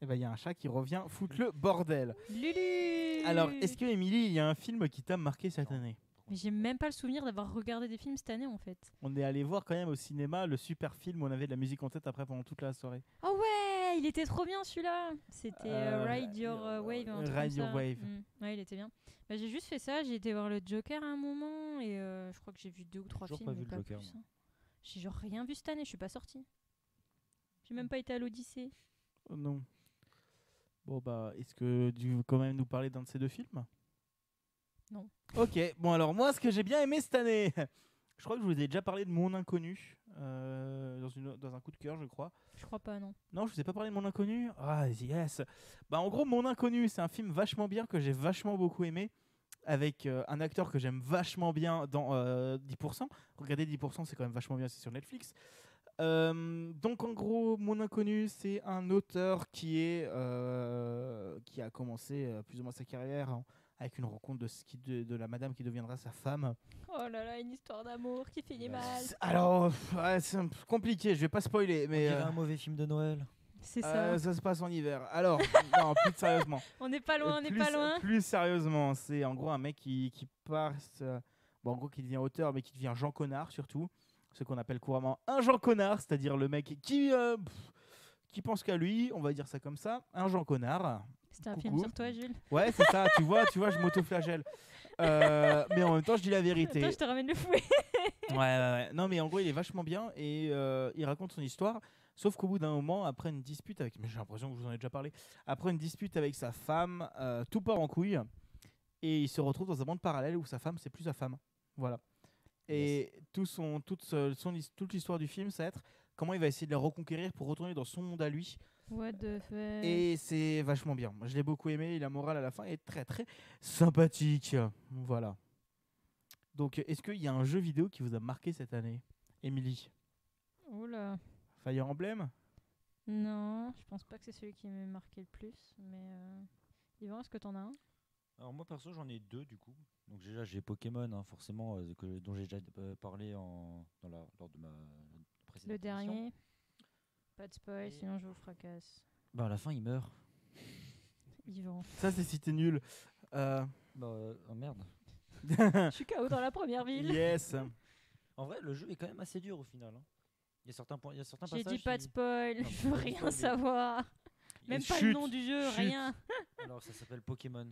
Et ben il y a un chat qui revient foutre le bordel. Lulu. Alors, est-ce que Émilie, il y a un film qui t'a marqué cette Non. année? Mais j'ai même pas le souvenir d'avoir regardé des films cette année en fait. On est allé voir quand même au cinéma le super film où on avait de la musique en tête après pendant toute la soirée. Oh ouais, il était trop bien celui-là. C'était Ride Your Wave. un truc Ride comme Your ça. Wave. Ouais, il était bien. Bah, j'ai juste fait ça, j'ai été voir le Joker à un moment et je crois que j'ai vu 2 ou 3 Toujours films. pas mais vu le Joker, plus, moi. hein. J'ai genre rien vu cette année, je suis pas sortie. J'ai même pas été à l'Odyssée. Oh non. Bon bah, est-ce que tu veux quand même nous parler d'un de ces deux films? Non. Ok, bon alors moi ce que j'ai bien aimé cette année, je crois que je vous ai déjà parlé de Mon Inconnu dans un coup de cœur je crois. Je crois pas, non. Non, je vous ai pas parlé de Mon Inconnu. Ah yes. Bah en gros Mon Inconnu c'est un film vachement bien que j'ai vachement beaucoup aimé avec un acteur que j'aime vachement bien dans 10%. Regardez 10%, c'est quand même vachement bien, c'est sur Netflix. Donc en gros, Mon Inconnu, c'est un auteur qui a commencé plus ou moins sa carrière avec une rencontre de la madame qui deviendra sa femme. Oh là là, une histoire d'amour qui finit mal. Alors, ouais, c'est un peu compliqué, je vais pas spoiler, On mais dirait un mauvais film de Noël. C'est ça. ça se passe en hiver. Alors, non, plus sérieusement. On n'est pas loin, on n'est pas loin. Plus sérieusement, c'est en gros un mec qui passe, en gros qui devient auteur, mais qui devient Jean Connard surtout. Ce qu'on appelle couramment un Jean Connard, c'est-à-dire le mec qui pense qu'à lui, on va dire ça comme ça, un Jean Connard. C'était un Coucou. film sur toi, Jules. Ouais, c'est ça, tu vois, je m'auto-flagelle. Mais en même temps, je dis la vérité. Attends, je te ramène le fouet. Ouais. Non, mais en gros, il est vachement bien et il raconte son histoire. Sauf qu'au bout d'un moment, après une dispute avec, mais j'ai l'impression que je vous en ai déjà parlé, après une dispute avec sa femme, tout part en couille et il se retrouve dans un monde parallèle où sa femme, c'est plus sa femme. Voilà. Et toute l'histoire du film, ça va être comment il va essayer de la reconquérir pour retourner dans son monde à lui. What the fuck. Et c'est vachement bien. Moi, je l'ai beaucoup aimé. La morale à la fin est très très sympathique. Voilà. Donc, est-ce qu'il y a un jeu vidéo qui vous a marqué cette année, Émilie? Oula. Fire Emblem? Non, je pense pas que c'est celui qui m'a marqué le plus. Mais Yvan, est-ce que t'en as un? Alors moi perso j'en ai deux du coup. Donc déjà j'ai Pokémon forcément dont j'ai déjà parlé lors de ma précédente Le émission. dernier. Pas de spoil, Et- sinon je vous fracasse. Bah à la fin il meurt. Yvan. Ça, c'est si t'es nul. Bah oh merde. Je suis KO dans la première ville. Yes. En vrai le jeu est quand même assez dur au final. Hein. Il y a certains points, il y a certains J'ai passages. dit pas de spoil, Non, je veux pas de rien spoil, mais- savoir. Même pas le Chut, nom du jeu, chut. rien. Alors ça s'appelle Pokémon.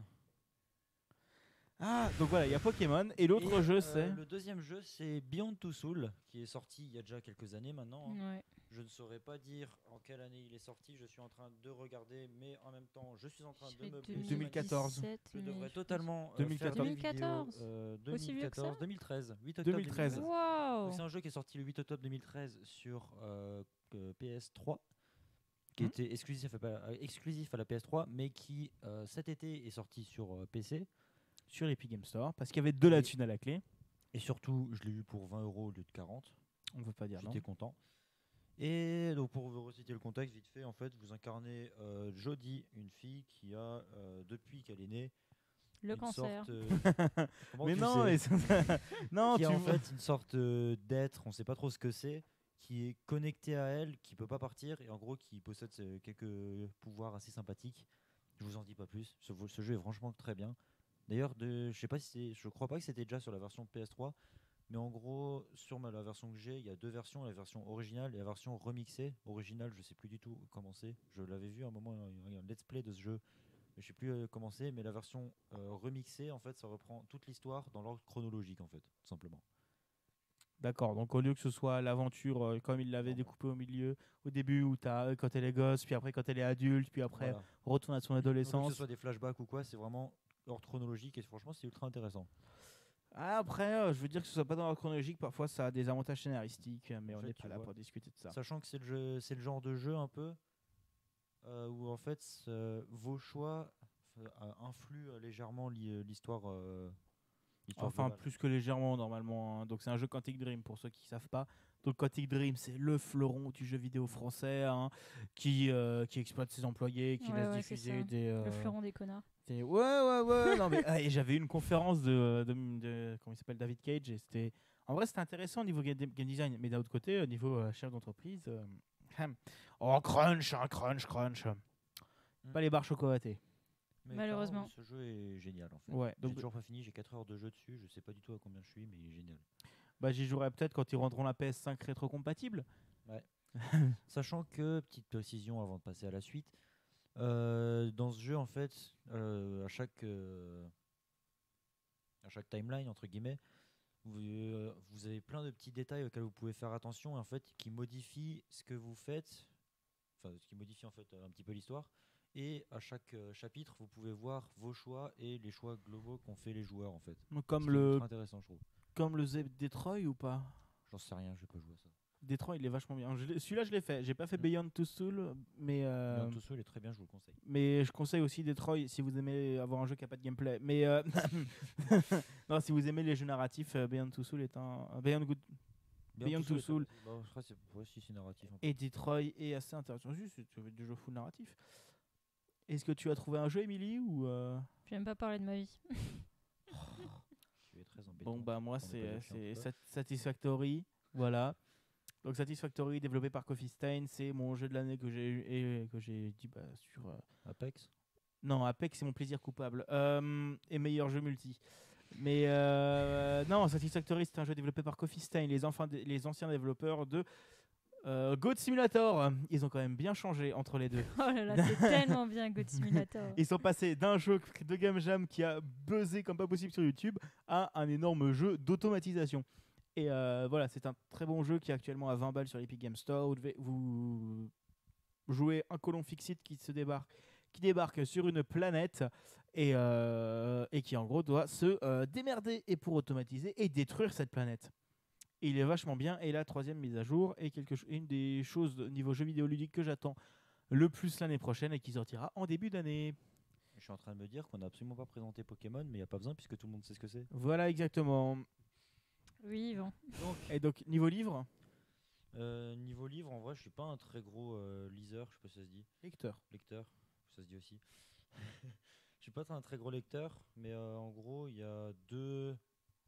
Ah, donc voilà, il y a Pokémon. Et l'autre Et, jeu, c'est. le deuxième jeu c'est Beyond Two Souls qui est sorti il y a déjà quelques années maintenant. Hein. Ouais. Je ne saurais pas dire en quelle année il est sorti. Je suis en train de regarder, mais en même temps, je suis en train Je de dirais me 2014. 2017, Je mais devrais je totalement 2014. faire des vidéos, 2014. Aussi vieux que ça 2013, 8 octobre 2013. 2013. pense. Waouh. Donc, c'est un jeu qui est sorti le 8 octobre 2013 sur PS3, qui Mhm. était exclusif à la PS3, mais qui cet été est sorti sur PC. Sur l'Epic Game Store. Parce qu'il y avait de la Et- thune à la clé. Et surtout, je l'ai eu pour 20 € au lieu de 40. On ne veut pas dire non. J'étais content. Et donc pour vous reciter le contexte vite fait, en fait, vous incarnez Jodie, une fille qui a depuis qu'elle est née Le une cancer. sorte, comment Mais tu non, sais mais non, qui tu a en vois. fait une sorte d'être, on sait pas trop ce que c'est, qui est connecté à elle, qui peut pas partir et en gros qui possède quelques pouvoirs assez sympathiques. Je vous en dis pas plus. Ce jeu est franchement très bien. D'ailleurs, je sais pas si je crois pas que c'était déjà sur la version PS3, mais en gros sur la version que j'ai, il y a deux versions, la version originale et la version remixée. Originale, je sais plus du tout comment c'est. Je l'avais vu à un moment, il y a un let's play de ce jeu. Mais je sais plus comment c'est, mais la version remixée, en fait, ça reprend toute l'histoire dans l'ordre chronologique, en fait, tout simplement. D'accord, donc au lieu que ce soit l'aventure comme il l'avait Non, découpé au milieu, au début où t'as quand elle est gosse, puis après quand elle est adulte, puis après Voilà. retourne à son Donc, que adolescence. ce soit des flashbacks ou quoi, c'est vraiment ordre chronologique et franchement, c'est ultra intéressant. Ah, après, je veux dire que ce soit pas dans l'ordre chronologique, parfois ça a des avantages scénaristiques, mais En on fait, n'est tu pas là vois. pour discuter de ça. Sachant que c'est le genre de jeu un peu où en fait vos choix influent légèrement l'histoire. Enfin, globale. plus que légèrement normalement. Hein. Donc c'est un jeu Quantic Dream pour ceux qui savent pas. Donc Quantic Dream, c'est le fleuron du jeu vidéo français qui exploite ses employés, qui Ouais, laisse ouais, c'est diffuser ça. des. Le fleuron des connards. Ouais. Non mais et j'avais eu une conférence de comment il s'appelle, David Cage, et c'était en vrai c'était intéressant au niveau game design, mais d'un autre côté au niveau chef d'entreprise, crunch. Pas les barres chocolatées. Mais Malheureusement. clairement, ce jeu est génial en fait. Ouais, J'ai donc toujours pas fini, j'ai 4 heures de jeu dessus, je sais pas du tout à combien je suis, mais il est génial. bah, j'y jouerai peut-être quand ils rendront la PS5 rétrocompatible. Sachant que, petite précision avant de passer à la suite, dans ce jeu en fait, à chaque timeline entre guillemets, vous avez plein de petits détails auxquels vous pouvez faire attention et en fait qui modifient ce que vous faites, enfin ce qui modifie en fait un petit peu l'histoire. Et à chaque chapitre, vous pouvez voir vos choix et les choix globaux qu'ont fait les joueurs en fait. Comme Ce qui est le ultra intéressant, je trouve. comme le Z Detroit ou pas? J'en sais rien, j'ai pas joué à ça. Detroit, il est vachement bien. Celui-là, je l'ai fait. J'ai pas fait Beyond Two Souls, mais Beyond Two Souls est très bien, je vous le conseille. mais je conseille aussi Detroit si vous aimez avoir un jeu qui a pas de gameplay. Mais non, si vous aimez les jeux narratifs, Beyond Two Souls est un Beyond Two Souls. Bah, je crois que c'est narratif. Un peu. Et Detroit est assez intéressant. Juste, tu veux des jeux full narratifs. Est-ce que tu as trouvé un jeu, Emily, ou J'aime pas parler de ma vie. Tu es très embêtant. Bon bah moi On est pas c'est des chiens, Satisfactory, voilà. Donc Satisfactory développé par Coffee Stain, c'est mon jeu de l'année que j'ai eu et que j'ai dit sur Apex. non, Apex c'est mon plaisir coupable et meilleur jeu multi. Mais non, Satisfactory c'est un jeu développé par Coffee Stain, les anciens développeurs de Goat Simulator. Ils ont quand même bien changé entre les deux. Oh là là, c'est tellement bien God Simulator. Ils sont passés d'un jeu de game jam qui a buzzé comme pas possible sur YouTube à un énorme jeu d'automatisation. Et voilà, c'est un très bon jeu qui est actuellement à 20 balles sur l'Epic Game Store. Vous jouez un colon fixit qui débarque sur une planète et qui en gros doit se démerder et pour automatiser et détruire cette planète. Et il est vachement bien. Et la 3e mise à jour est une des choses niveau jeu vidéo ludique que j'attends le plus l'année prochaine et qui sortira en début d'année. Je suis en train de me dire qu'on n'a absolument pas présenté Pokémon, mais il n'y a pas besoin puisque tout le monde sait ce que c'est. Voilà exactement. Oui, Yvan. Et donc niveau livre, Niveau livre, en vrai, je suis pas un très gros liseur, je sais pas si ça se dit. lecteur. Lecteur, ça se dit aussi. Je suis pas un très gros lecteur, mais en gros, il y a 2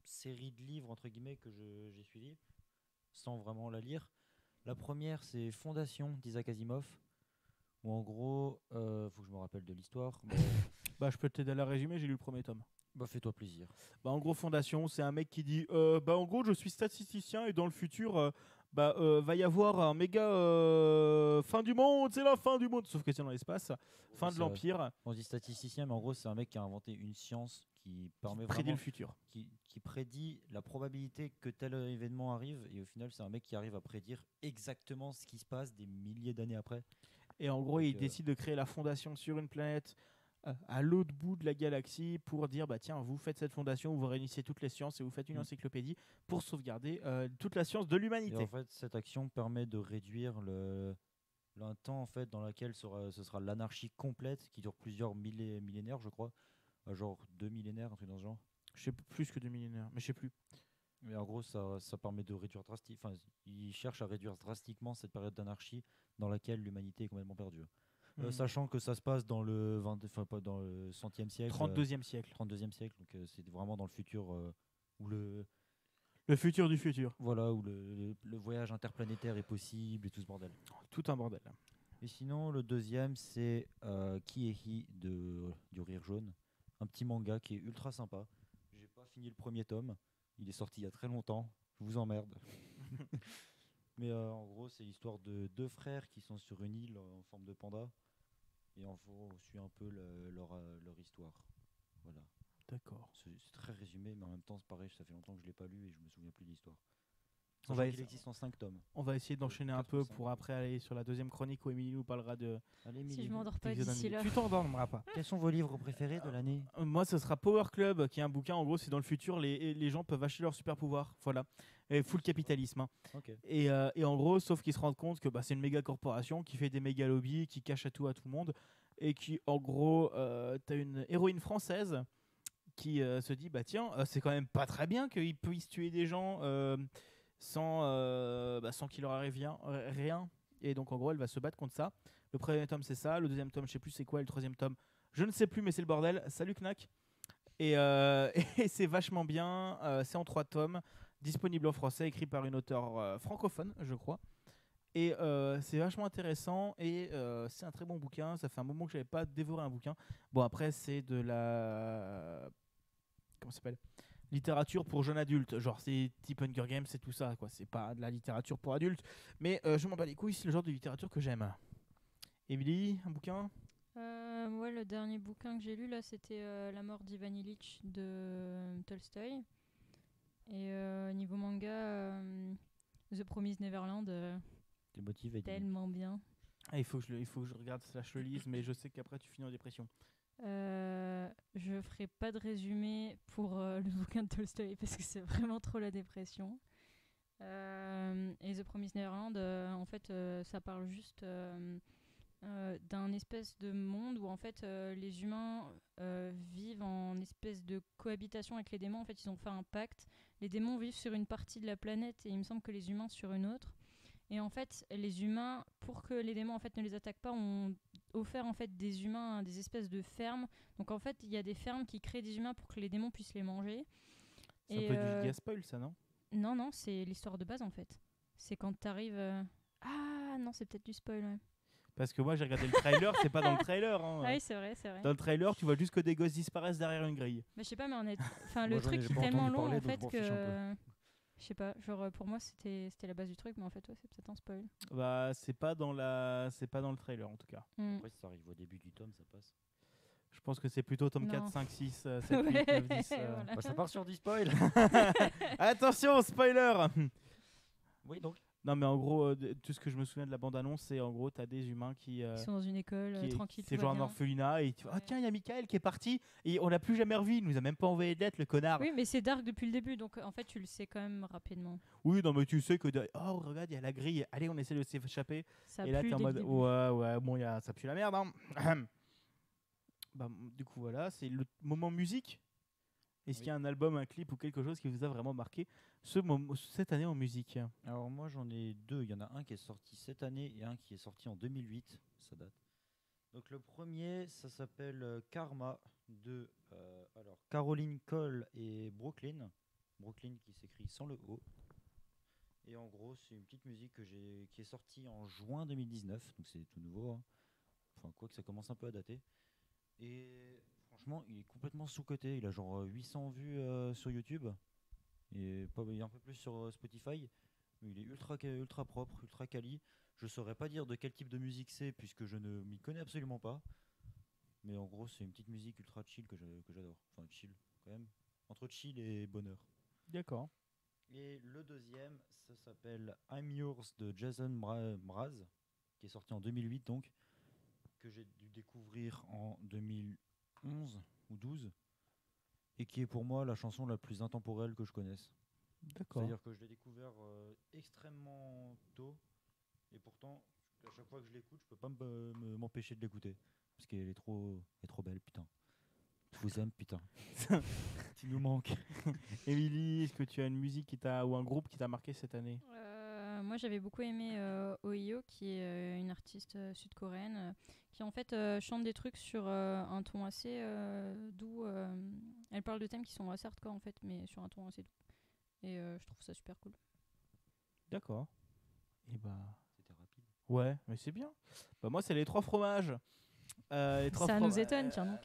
séries de livres entre guillemets que j'ai suivies sans vraiment la lire. La première, c'est Fondation d'Isaac Asimov, où en gros, faut que je me rappelle de l'histoire. Bah, je peux t'aider à la résumer, j'ai lu le premier tome. Bah, fais-toi plaisir. Bah, en gros, Fondation, c'est un mec qui dit bah, en gros, je suis statisticien et dans le futur, va y avoir un méga fin du monde, c'est la fin du monde, sauf que c'est dans l'espace, fin de l'Empire, On dit statisticien, mais en gros, c'est un mec qui a inventé une science qui permet prédit vraiment le futur. qui prédit la probabilité que tel événement arrive, et au final, c'est un mec qui arrive à prédire exactement ce qui se passe des milliers d'années après. Et en gros, Donc, il décide de créer la fondation sur une planète à l'autre bout de la galaxie pour dire bah tiens, vous faites cette fondation, vous réunissez toutes les sciences et vous faites une encyclopédie pour sauvegarder toute la science de Et l'humanité. en fait, cette action permet de réduire un temps en fait, dans lequel ce sera l'anarchie complète qui dure plusieurs millénaires, je crois. Genre 2 millénaires, un truc dans ce genre. Je sais plus que 2 millénaires, mais je sais plus. Mais en gros, ça permet de réduire drastiquement. Enfin, il cherche à réduire drastiquement cette période d'anarchie dans laquelle l'humanité est complètement perdue. Sachant que ça se passe dans le pas dans le 100e siècle. 32e siècle. 32e siècle, donc c'est vraiment dans le futur où le futur du futur. Voilà, où le voyage interplanétaire est possible et tout ce bordel. Tout un bordel. Et sinon, le deuxième, c'est Kiehi du Rire Jaune. Un petit manga qui est ultra sympa. J'ai pas fini le premier tome. Il est sorti il y a très longtemps. Je vous emmerde. Mais en gros, c'est l'histoire de 2 frères qui sont sur une île en forme de panda. Et en gros, on suit un peu leur histoire. Voilà. D'accord. C'est très résumé, mais en même temps, c'est pareil, ça fait longtemps que je l'ai pas lu et je me souviens plus de l'histoire. Il existe en 5 tomes. On va essayer d'enchaîner un peu pour après aller sur la deuxième chronique où Émilie nous parlera de... Allez, Si je m'endors pas d'ici là. Tu t'endormeras pas. Quels sont vos livres préférés de l'année? Moi, ce sera Power Club, qui est un bouquin. En gros, c'est dans le futur, les gens peuvent acheter leur super pouvoir. Voilà. Et full capitalisme. Hein. Okay. Et en gros, sauf qu'ils se rendent compte que c'est une méga corporation qui fait des méga lobbies, qui cache à tout le monde. Et qui, en gros, t'as une héroïne française qui se dit tiens, c'est quand même pas très bien qu'ils puissent tuer des gens sans qu'il leur arrive rien. Et donc, en gros, elle va se battre contre ça. Le premier tome, c'est ça. Le deuxième tome, je sais plus c'est quoi. Et le troisième tome, je ne sais plus, mais c'est le bordel. Salut Knack. Et c'est vachement bien. C'est en 3 tomes, disponible en français, écrit par une auteure francophone, je crois. Et c'est vachement intéressant. Et c'est un très bon bouquin. Ça fait un moment que je n'avais pas dévoré un bouquin. Bon, après, c'est de la... Comment ça s'appelle ? Littérature pour jeunes adultes. Genre, c'est type Hunger Games, c'est tout ça, quoi. C'est pas de la littérature pour adultes. Mais je m'en bats les couilles, c'est le genre de littérature que j'aime. Émilie, un bouquin ? Moi, le dernier bouquin que j'ai lu, là, c'était La mort d'Ivan Ilitch de Tolstoï. Et niveau manga, The Promised Neverland, tellement bien. Ah, il faut que je regarde / le lise, mais je sais qu'après tu finis en dépression. Je ferai pas de résumé pour le bouquin de Tolstoï parce que c'est vraiment trop la dépression. Et The Promised Neverland, en fait, ça parle juste d'un espèce de monde où en fait les humains vivent en espèce de cohabitation avec les démons. En fait, ils ont fait un pacte. Les démons vivent sur une partie de la planète et il me semble que les humains sur une autre. Et en fait, les humains, pour que les démons en fait ne les attaquent pas, ont offert en fait des humains des espèces de fermes. Donc en fait, il y a des fermes qui créent des humains pour que les démons puissent les manger. C'est un peu du giga spoil, ça, non ? Non, c'est l'histoire de base en fait. C'est quand t'arrives. Ah non, c'est peut-être du spoil, ouais. Parce que moi j'ai regardé le trailer, c'est pas dans le trailer. Hein. Ah oui, c'est vrai. Dans le trailer, tu vois juste que des gosses disparaissent derrière une grille. Mais je sais pas, mais le truc est tellement long en fait que. Je sais pas, genre pour moi c'était la base du truc, mais en fait ouais, c'est peut-être un spoil. C'est pas dans le trailer en tout cas. Après si ça arrive au début du tome, ça passe. Je pense que c'est plutôt tome Non. 4, 5, 6, 7, 8, 9, 10. Voilà. Bah, ça part sur du spoil. Attention, spoiler. Oui, donc. Non, mais en gros, tout ce que je me souviens de la bande-annonce, c'est en gros, t'as des humains qui. Ils sont dans une école, tranquille. C'est tout genre va un bien. orphelinat et tu vois, Ouais. ah tiens, il y a Michael qui est parti et on l'a plus jamais revu, il nous a même pas envoyé de lettre, le connard. Oui, mais c'est dark depuis le début, donc en fait, tu le sais quand même rapidement. Oui, non, mais tu sais que oh, regarde, il y a la grille, allez, on essaie de s'échapper. Ça Et là, pue t'es en dès le mode, début. ouais, bon, ça pue la merde. Hein. Bah, du coup, voilà, c'est le moment musique. Est-ce qu'il y a un album, un clip ou quelque chose qui vous a vraiment marqué cette année en musique? Alors moi j'en ai deux. Il y en a un qui est sorti cette année et un qui est sorti en 2008. Ça date. Donc le premier, ça s'appelle Karma de alors Caroline Cole et Brooklyn. Brooklyn qui s'écrit sans le O. Et en gros, c'est une petite musique qui est sortie en juin 2019. Donc c'est tout nouveau. Hein. Enfin, quoi que ça commence un peu à dater. Et franchement, il est complètement sous-coté. Il a genre 800 vues sur YouTube. Et il y a un peu plus sur Spotify. Mais il est ultra propre, ultra quali. Je saurais pas dire de quel type de musique c'est puisque je ne m'y connais absolument pas. Mais en gros, c'est une petite musique ultra chill que j'adore. Enfin, chill quand même. Entre chill et bonheur. D'accord. Et le deuxième, ça s'appelle I'm Yours de Jason Mraz, qui est sorti en 2008 donc, que j'ai dû découvrir en 2011 ou 12, et qui est pour moi la chanson la plus intemporelle que je connaisse. D'accord. C'est-à-dire que je l'ai découvert extrêmement tôt, et pourtant, à chaque fois que je l'écoute, je peux pas m'empêcher de l'écouter, parce qu'elle est trop belle, putain. Je vous aime, putain. Tu nous manques. Émilie, est-ce que tu as une musique ou un groupe qui t'a marqué cette année? Moi, j'avais beaucoup aimé Oyo, qui est une artiste sud-coréenne, qui en fait chante des trucs sur un ton assez doux. Elle parle de thèmes qui sont assez hardcore en fait, mais sur un ton assez doux. Et je trouve ça super cool. D'accord. Et bah. C'était rapide. Ouais, mais c'est bien. Bah, moi, c'est les trois fromages. Ça nous étonne, tiens donc.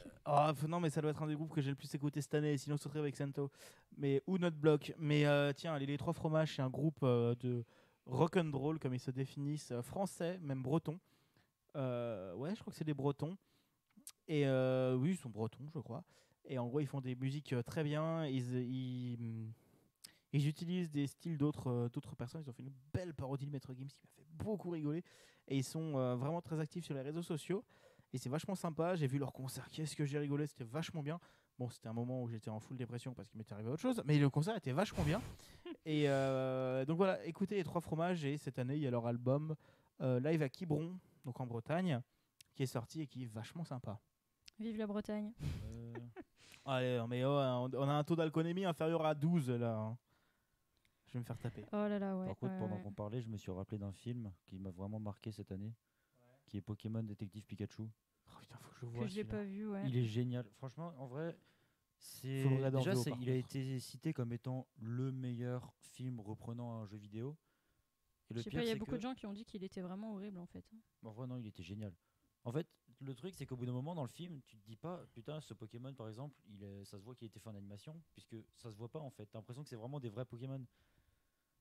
Non, mais ça doit être un des groupes que j'ai le plus écouté cette année, sinon ce serait avec Sento. Mais, ou Not Block. Mais tiens, les trois fromages, c'est un groupe de rock'n'roll, comme ils se définissent, français, même breton. Ouais, je crois que c'est des bretons. Et oui, ils sont bretons, je crois. Et en gros, ils font des musiques très bien. Ils utilisent des styles d'autres personnes. Ils ont fait une belle parodie de Maître Gims qui m'a fait beaucoup rigoler. Et ils sont vraiment très actifs sur les réseaux sociaux. Et c'est vachement sympa. J'ai vu leur concert. Qu'est-ce que j'ai rigolé. C'était vachement bien. Bon, c'était un moment où j'étais en full dépression parce qu'il m'était arrivé autre chose. Mais le concert était vachement bien. Et donc voilà, écoutez les trois fromages. Et cette année, il y a leur album Live à Quiberon, donc en Bretagne, qui est sorti et qui est vachement sympa. Vive la Bretagne. Allez, non, mais on a un taux d'alcoolémie inférieur à 12 là. Hein. Je vais me faire taper. Oh là là, ouais. Par contre, pendant ouais. qu'on parlait, je me suis rappelé d'un film qui m'a vraiment marqué cette année, qui est Pokémon Détective Pikachu. Oh putain, faut que je le Que vois. je l'ai pas vu, ouais. Il est génial. Franchement, en vrai, c'est Faut le regarder en déjà VO, par il a contre. été cité comme étant le meilleur film reprenant un jeu vidéo. Et Je le sais pire, pas, il y a c'est beaucoup que de gens qui ont dit qu'il était vraiment horrible en fait. en vrai, non, il était génial. En fait, le truc, c'est qu'au bout d'un moment dans le film, tu te dis pas, putain, ce Pokémon par exemple, ça se voit qu'il a été fait en animation, puisque ça se voit pas en fait. T'as l'impression que c'est vraiment des vrais Pokémon.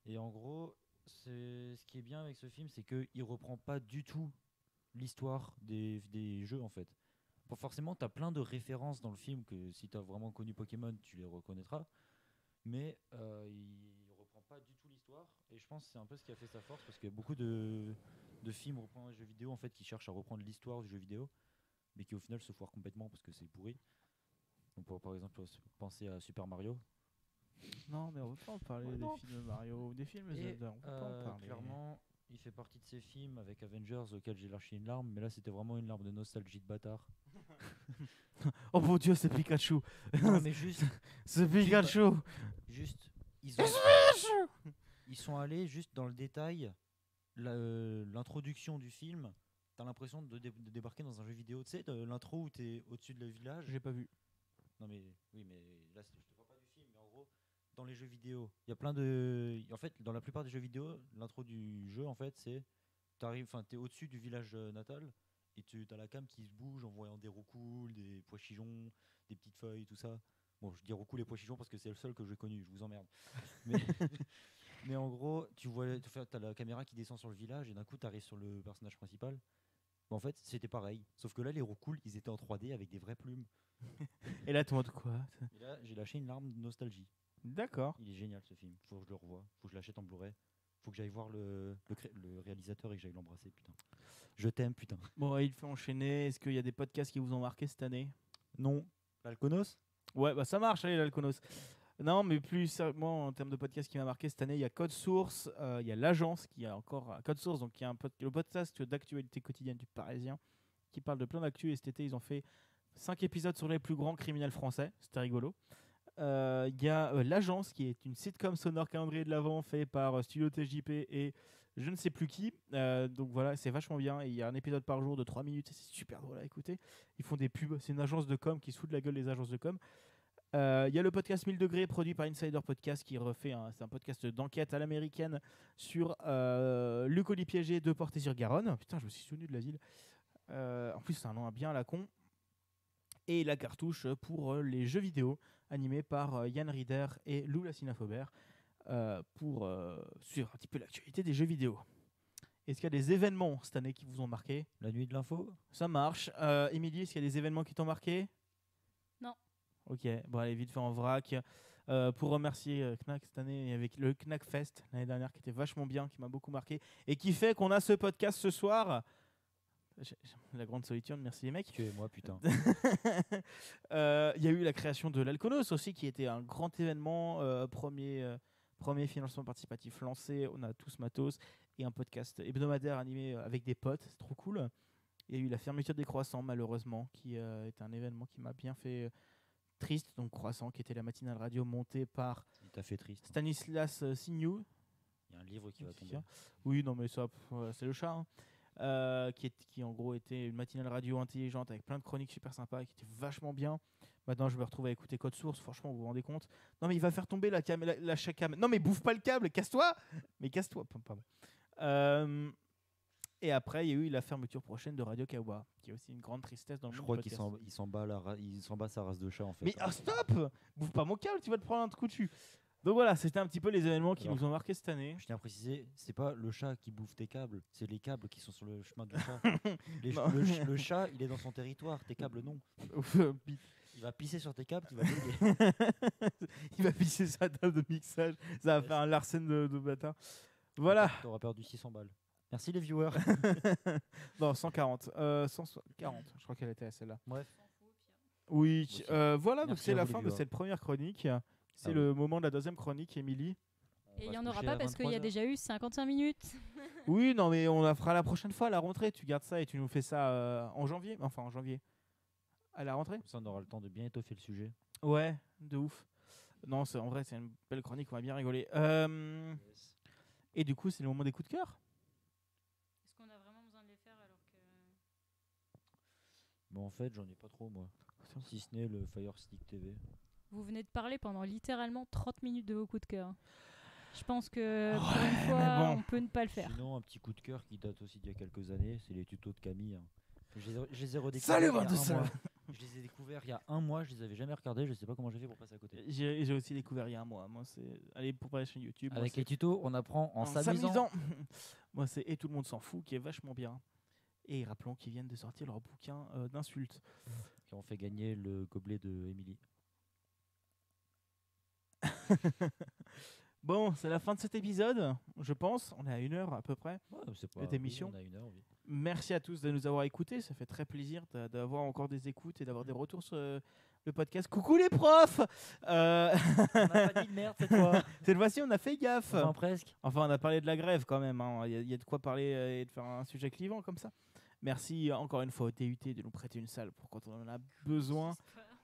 Et en gros, ce qui est bien avec ce film, c'est qu'il reprend pas du tout l'histoire des jeux en fait. Bon, forcément, t'as plein de références dans le film que si t'as vraiment connu Pokémon, tu les reconnaîtras. Mais il reprend pas du tout l'histoire. Et je pense que c'est un peu ce qui a fait sa force, parce qu'il y a beaucoup de films reprenant les jeux vidéo en fait qui cherchent à reprendre l'histoire du jeu vidéo, mais qui au final se foirent complètement parce que c'est pourri. On peut par exemple penser à Super Mario. Non, mais on peut pas en parler des films Mario ou des films Et Zelda. On peut pas en parler. clairement, il fait partie de ces films avec Avengers auxquels j'ai lâché une larme, mais là c'était vraiment une larme de nostalgie de bâtard. Oh mon dieu, c'est Pikachu. Non, mais juste, C'est Pikachu. juste, ils sont allés juste dans le détail. L'introduction du film, t'as l'impression de débarquer dans un jeu vidéo. Tu sais, l'intro où t'es au-dessus de le village. J'ai pas vu. Non mais oui, mais là je te parle pas du film, mais en gros, dans les jeux vidéo, il y a plein de. En fait, dans la plupart des jeux vidéo, l'intro du jeu, en fait, c'est t'es au-dessus du village natal et tu as la cam qui se bouge en voyant des roucoules, des pois chichons, des petites feuilles, tout ça. Bon, je dis roucoules et pois chichons parce que c'est le seul que j'ai connu. Je vous emmerde. Mais mais en gros, t'as la caméra qui descend sur le village et d'un coup, t'arrives sur le personnage principal Bah, en fait, c'était pareil. Sauf que là, les roues cool, ils étaient en 3D avec des vraies plumes. Et là, tout le monde quoi? Et là, j'ai lâché une larme de nostalgie. D'accord. Il est génial ce film. Faut que je le revoie. Faut que je l'achète en Blu-ray. Faut que j'aille voir le réalisateur et que j'aille l'embrasser, putain. Je t'aime, putain. Bon, il fait enchaîner. Est-ce qu'il y a des podcasts qui vous ont marqué cette année? Non. L'Alconos? Ouais, bah ça marche, allez, l'Alconos. Non, mais plus sérieusement, en termes de podcast qui m'a marqué cette année, il y a Code Source, il y a l'Agence qui a encore Code Source, donc il y a le podcast d'actualité quotidienne du Parisien qui parle de plein d'actu. Et cet été, ils ont fait 5 épisodes sur les plus grands criminels français. C'était rigolo. Il y a l'Agence qui est une sitcom sonore calendrier de l'Avent fait par Studio TJP et je ne sais plus qui. Donc voilà, c'est vachement bien. Et il y a un épisode par jour de 3 minutes et c'est super drôle à écouter. Ils font des pubs. C'est une agence de com qui se fout de la gueule des agences de com. Il y a le podcast 1000 degrés produit par Insider Podcast qui refait c'est un podcast d'enquête à l'américaine sur le colis piégé de Portet-sur-Garonne. Putain, je me suis souvenu de la ville. En plus, c'est un nom bien à la con. Et la cartouche pour les jeux vidéo animé par Yann Rieder et Lou Lassina Faubert pour suivre un petit peu l'actualité des jeux vidéo. Est-ce qu'il y a des événements cette année qui vous ont marqué? La nuit de l'info? Ça marche. Émilie, est-ce qu'il y a des événements qui t'ont marqué? Non. Ok, bon allez, vite fait en vrac. Pour remercier Knack cette année, avec le Knack Fest l'année dernière qui était vachement bien, qui m'a beaucoup marqué et qui fait qu'on a ce podcast ce soir. La grande solitude, merci les mecs. Tu es moi, putain. Il y a eu la création de l'Alconos aussi, qui était un grand événement, premier financement participatif lancé. On a tous matos et un podcast hebdomadaire animé avec des potes, c'est trop cool. Il y a eu la fermeture des Croissants, malheureusement, qui est un événement qui m'a bien fait triste. Donc Croissant, qui était la matinale radio montée par Il t'a fait triste. Stanislas Signou. Il y a un livre qui va tomber. Oui, non, mais ça, c'est le chat. Hein. Qui en gros était une matinale radio intelligente avec plein de chroniques super sympas, qui était vachement bien. Maintenant, je me retrouve à écouter Code Source. Franchement, vous vous rendez compte? Non, mais il va faire tomber la cam. Non, mais bouffe pas le câble, casse-toi! Mais casse-toi. Pardon. Et après, il y a eu la fermeture prochaine de Radio Kawa, qui est aussi une grande tristesse dans le Je monde crois du qu'il podcast. s'en bat sa race de chat en fait. Mais stop! Bouffe pas mon câble, tu vas te prendre un coup dessus. Donc voilà, c'était un petit peu les événements qui Alors, nous ont marqué cette année. Je tiens à préciser, c'est pas le chat qui bouffe tes câbles, c'est les câbles qui sont sur le chemin du chat. Non. Le chat, il est dans son territoire, tes câbles non. Il va pisser sur tes câbles, tu vas déguer. Il va pisser sa table de mixage. Ça va faire un Larsen de bâtard. Voilà. T'auras perdu 600 balles. Merci les viewers. Non, 140. 140, je crois qu'elle était à celle-là. Bref. Oui, Aussi. voilà, donc Merci c'est à la vous, les fin de viewers. cette première chronique. C'est Ah le moment de la deuxième chronique, Émilie. Et il va n'y en se aura coucher pas à parce qu'il y a 23 déjà eu 55 minutes. Oui, non, mais on la fera la prochaine fois à la rentrée. Tu gardes ça et tu nous fais ça en janvier. Enfin, en janvier. À la rentrée. Comme ça, on aura le temps de bien étoffer le sujet. Ouais, de ouf. Non, en vrai, c'est une belle chronique, on va bien rigoler. Et du coup, c'est le moment des coups de cœur. Est-ce qu'on a vraiment besoin de les faire alors que... Bon, en fait, j'en ai pas trop, moi. Si ce n'est le Fire Stick TV. Vous venez de parler pendant littéralement 30 minutes de vos coups de cœur. Je pense que pour Ouais, une fois, mais bon. on peut ne pas le faire. Sinon, un petit coup de cœur qui date aussi d'il y a quelques années, c'est les tutos de Camille. Hein. Je les ai redécouverts. Salut, il y a bande de un salauds. mois. Je les ai découverts il y a un mois, je les avais jamais regardés, je sais pas comment j'ai fait pour passer à côté. J'ai aussi découvert il y a un mois. Moi, c'est allez pour parler sur YouTube. Avec les tutos, on apprend en s'amusant. s'amusant. Moi, c'est Et tout le monde s'en fout, qui est vachement bien. Et rappelons qu'ils viennent de sortir leur bouquin d'insultes. Qui ont fait gagner le gobelet de Émilie. Bon, c'est la fin de cet épisode, je pense. On est à 1 heure à peu près. Ouais, c'est pas Cette émission. On a 1 heure, oui. Merci à tous de nous avoir écoutés. Ça fait très plaisir d'avoir encore des écoutes et d'avoir des retours sur le podcast. Coucou les profs. On a pas dit de merde cette fois. Cette fois-ci, on a fait gaffe. Enfin, presque. Enfin, on a parlé de la grève quand même. Hein. Il y a de quoi parler et de faire un sujet clivant comme ça. Merci encore une fois au TUT de nous prêter une salle pour quand on en a besoin.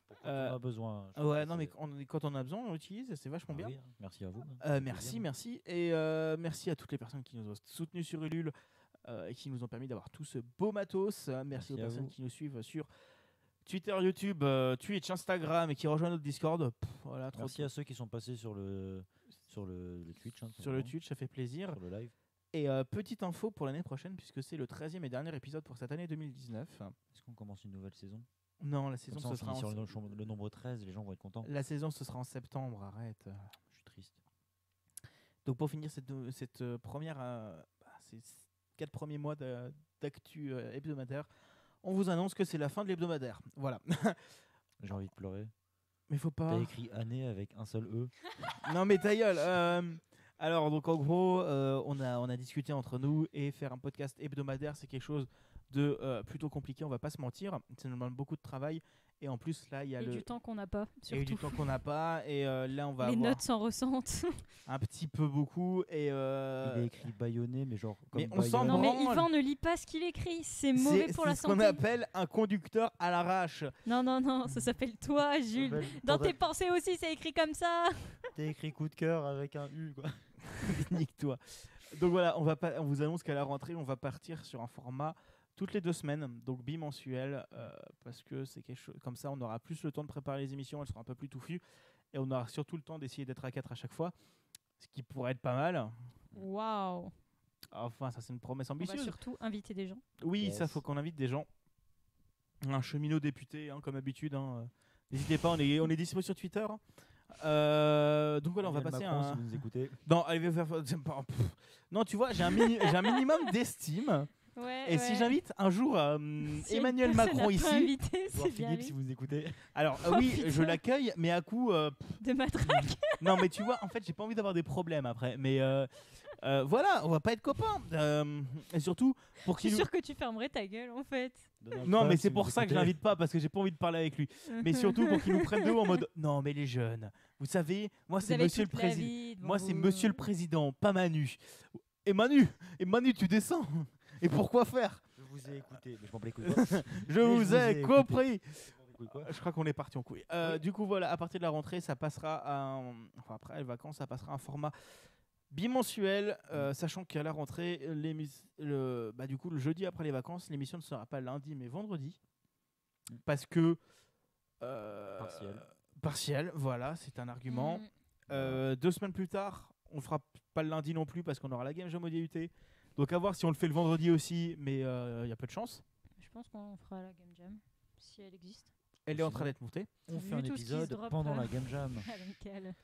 Pourquoi on a besoin. je Ouais, pense non, que mais c'est- quand on a besoin, on l'utilise. C'est vachement Ah bien. oui, hein. Merci à vous. Merci, merci. Et merci à toutes les personnes qui nous ont soutenus sur Ulule et qui nous ont permis d'avoir tout ce beau matos. Merci aux à personnes vous. qui nous suivent sur Twitter, YouTube, Twitch, Instagram et qui rejoignent notre Discord. Voilà, trop Merci à ceux qui sont passés sur le Twitch. Hein, sur le Twitch, ça fait plaisir. Sur le live. Et petite info pour l'année prochaine, puisque c'est le 13e et dernier épisode pour cette année 2019. Est-ce qu'on commence une nouvelle saison? Non, la Comme saison, ça, on ce sera finit en... sur le nombre 13, les gens vont être contents. La saison, ce sera en septembre, arrête. Je suis triste. Donc pour finir cette première, ces 4 premiers mois d'actu hebdomadaire, on vous annonce que c'est la fin de l'hebdomadaire. Voilà. J'ai envie de pleurer. Mais faut pas. T'as écrit année avec un seul E. Non mais ta gueule. Alors donc en gros, on a discuté entre nous et faire un podcast hebdomadaire, c'est quelque chose de plutôt compliqué. On va pas se mentir. Ça nous demande beaucoup de travail. Et en plus là, il y a Et du temps qu'on n'a pas, et du surtout. temps qu'on n'a pas. Et là, on va Les avoir notes s'en ressentent. un petit peu beaucoup. Et Il est écrit baïonné, mais genre comme mais on s'en Bayonne. Non mais branle. Yvan ne lit pas ce qu'il écrit, c'est mauvais pour la c'est ce qu'on santé. appelle un conducteur à l'arrache. Non, ça s'appelle toi, Jules. Dans tes pensées aussi, c'est écrit comme ça. T'as écrit coup de cœur avec un U, quoi. Nique-toi. Donc voilà, on vous annonce qu'à la rentrée, on va partir sur un format toutes les 2 semaines, donc bimensuel, parce que c'est quelque chose comme ça, on aura plus le temps de préparer les émissions, elles seront un peu plus touffues, et on aura surtout le temps d'essayer d'être à 4 à chaque fois, ce qui pourrait être pas mal. Waouh. Enfin, ça c'est une promesse On va ambitieuse. surtout inviter des gens. Oui, Yes. ça faut qu'on invite des gens. Un cheminot député, hein, comme d'habitude. N'hésitez pas, on est dispo sur Twitter. Donc voilà, on va Emmanuel passer Macron, un. si vous nous écoutez. Non, allez, non, tu vois, j'ai un minimum d'estime. Ouais, Et si j'invite un jour Si Emmanuel une personne Macron n'a pas ici, invité, Voir c'est bien Philippe, si lui. vous nous écoutez. alors Oh, oui, putain. je l'accueille, mais à coup. De matraque. Non, mais tu vois, en fait, j'ai pas envie d'avoir des problèmes après. Mais voilà, on va pas être copains. Et surtout, pour Je suis qu'il. sûre que tu fermerais ta gueule en fait. Donald Non, Trump, mais si c'est vous pour nous ça que je écoutez. l'invite pas, parce que j'ai pas envie de parler avec lui. Mais surtout pour qu'il nous prenne de haut en mode non, mais les jeunes, vous savez, moi Vous c'est avez monsieur le toute la président. vie devant Moi c'est vous. monsieur le président, pas Manu. Et Manu, tu descends. Et pourquoi faire? Je vous ai écouté, mais je m'en bats les couilles. quoi. Je Mais vous ai écouté. compris. Je m'en bats les couilles, quoi. Je crois qu'on est parti en couille. Oui. Du coup, voilà, à partir de la rentrée, ça passera à enfin, après les vacances, ça passera à un format bimensuel, sachant qu'à la rentrée, du coup, le jeudi après les vacances, l'émission ne sera pas lundi, mais vendredi. Parce que... Partiel, voilà, c'est un argument. Mm. 2 semaines plus tard, on ne fera pas le lundi non plus parce qu'on aura la Game Jam au DUT. Donc à voir si on le fait le vendredi aussi, mais il y a peu de chance. Je pense qu'on fera la Game Jam, si elle existe. Elle est en train d'être montée. On Vu fait un tout ce qui se épisode drop, pendant là. la Game Jam. Avec elle.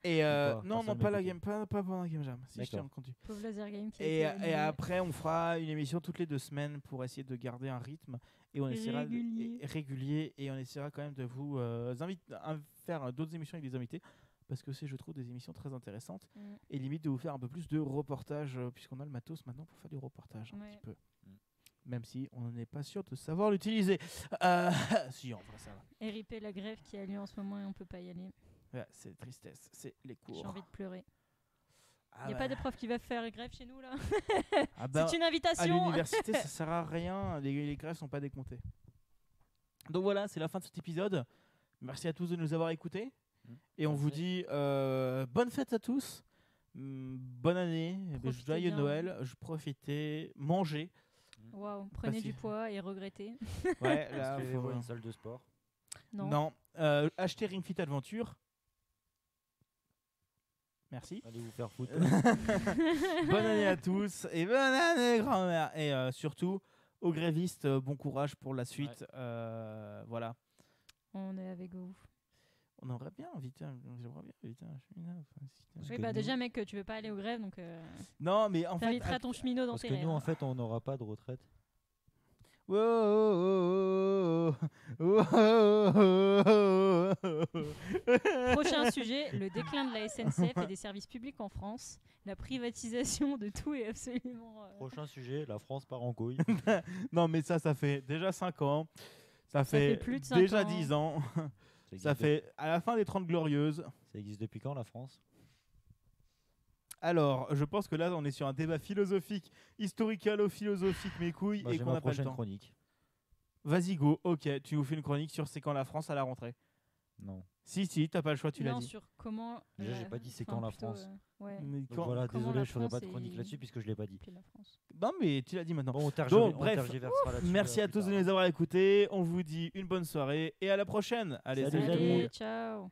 Et Pourquoi non, Personne pas la m'écoute. Game, pas pendant la Game Jam. Si je t'ai D'accord. entendu. Pauvre Laser Game qui a Et été annulé. après, on fera une émission toutes les 2 semaines pour essayer de garder un rythme et on essaiera régulier et on essaiera quand même de vous faire d'autres émissions avec des invités parce que c'est, je trouve, des émissions très intéressantes Mm. et limite de vous faire un peu plus de reportage puisqu'on a le matos maintenant pour faire du reportage un Ouais. petit peu. Mm. Même si on n'est pas sûr de savoir l'utiliser. Si, en vrai, ça va. RIP la grève qui a lieu en ce moment et on peut pas y aller. Ouais, c'est tristesse, c'est les J'ai cours. envie de pleurer. Ah Il n'y a ouais. pas de prof qui va faire grève chez nous là. Ah bah, C'est une à invitation. l'université, ça sert à rien. Les grèves sont pas décomptées. Donc voilà, c'est la fin de cet épisode. Merci à tous de nous avoir écoutés. Et on vous dit bonne fête à tous. Bonne année. Profitez Joyeux bien. Noël. Mangez. Mangez. Waouh, prenez Parce du que- poids et regrettez. Ouais, là, Inscrivez-vous faut- à une salle de sport. Non. Non. Achetez Ring Fit Adventure. Merci. Allez vous faire foutre. Bonne année à tous et bonne année grand-mère. Et surtout, aux grévistes, bon courage pour la suite. Voilà. On est avec vous. On aimerait bien inviter j'aimerais bien inviter un cheminot. Parce Oui, que bah nous- déjà, mec, tu veux pas aller aux grèves, donc Non, mais en fait. t'inviteras ton cheminot dans Parce tes que rêves. nous, en fait, on n'aura pas de retraite. Prochain sujet, le déclin de la SNCF et des services publics en France. La privatisation de tout est absolument... Prochain sujet, la France part en couille. Non, mais ça fait déjà 5 ans. Ça fait fait plus de 5 déjà ans. 10 ans. existe Ça fait à la fin des 30 Glorieuses. Ça existe depuis quand, la France? Alors, je pense que là, on est sur un débat philosophique, historicalo-philosophique, mes couilles, Moi, et j'ai qu'on ma n'a pas le prochaine temps. chronique. Vas-y, go. Ok, tu nous fais une chronique sur c'est quand la France à la rentrée. Non. Si, t'as pas le choix, tu l'as non, dit. sur comment... Déjà, j'ai pas dit c'est quand la France. ouais. Mais Donc quand- voilà, comment désolé, la je ferai pas France de chronique est- là-dessus puisque je l'ai pas dit. Puis la France. Non, mais tu l'as dit maintenant. Bon, on Donc, on bref, tergiversera là-dessus, Merci à plus tous de tard. nous avoir écoutés. On vous dit une bonne soirée et à la prochaine. Allez, Salut, salut tout le monde. Allez, ciao.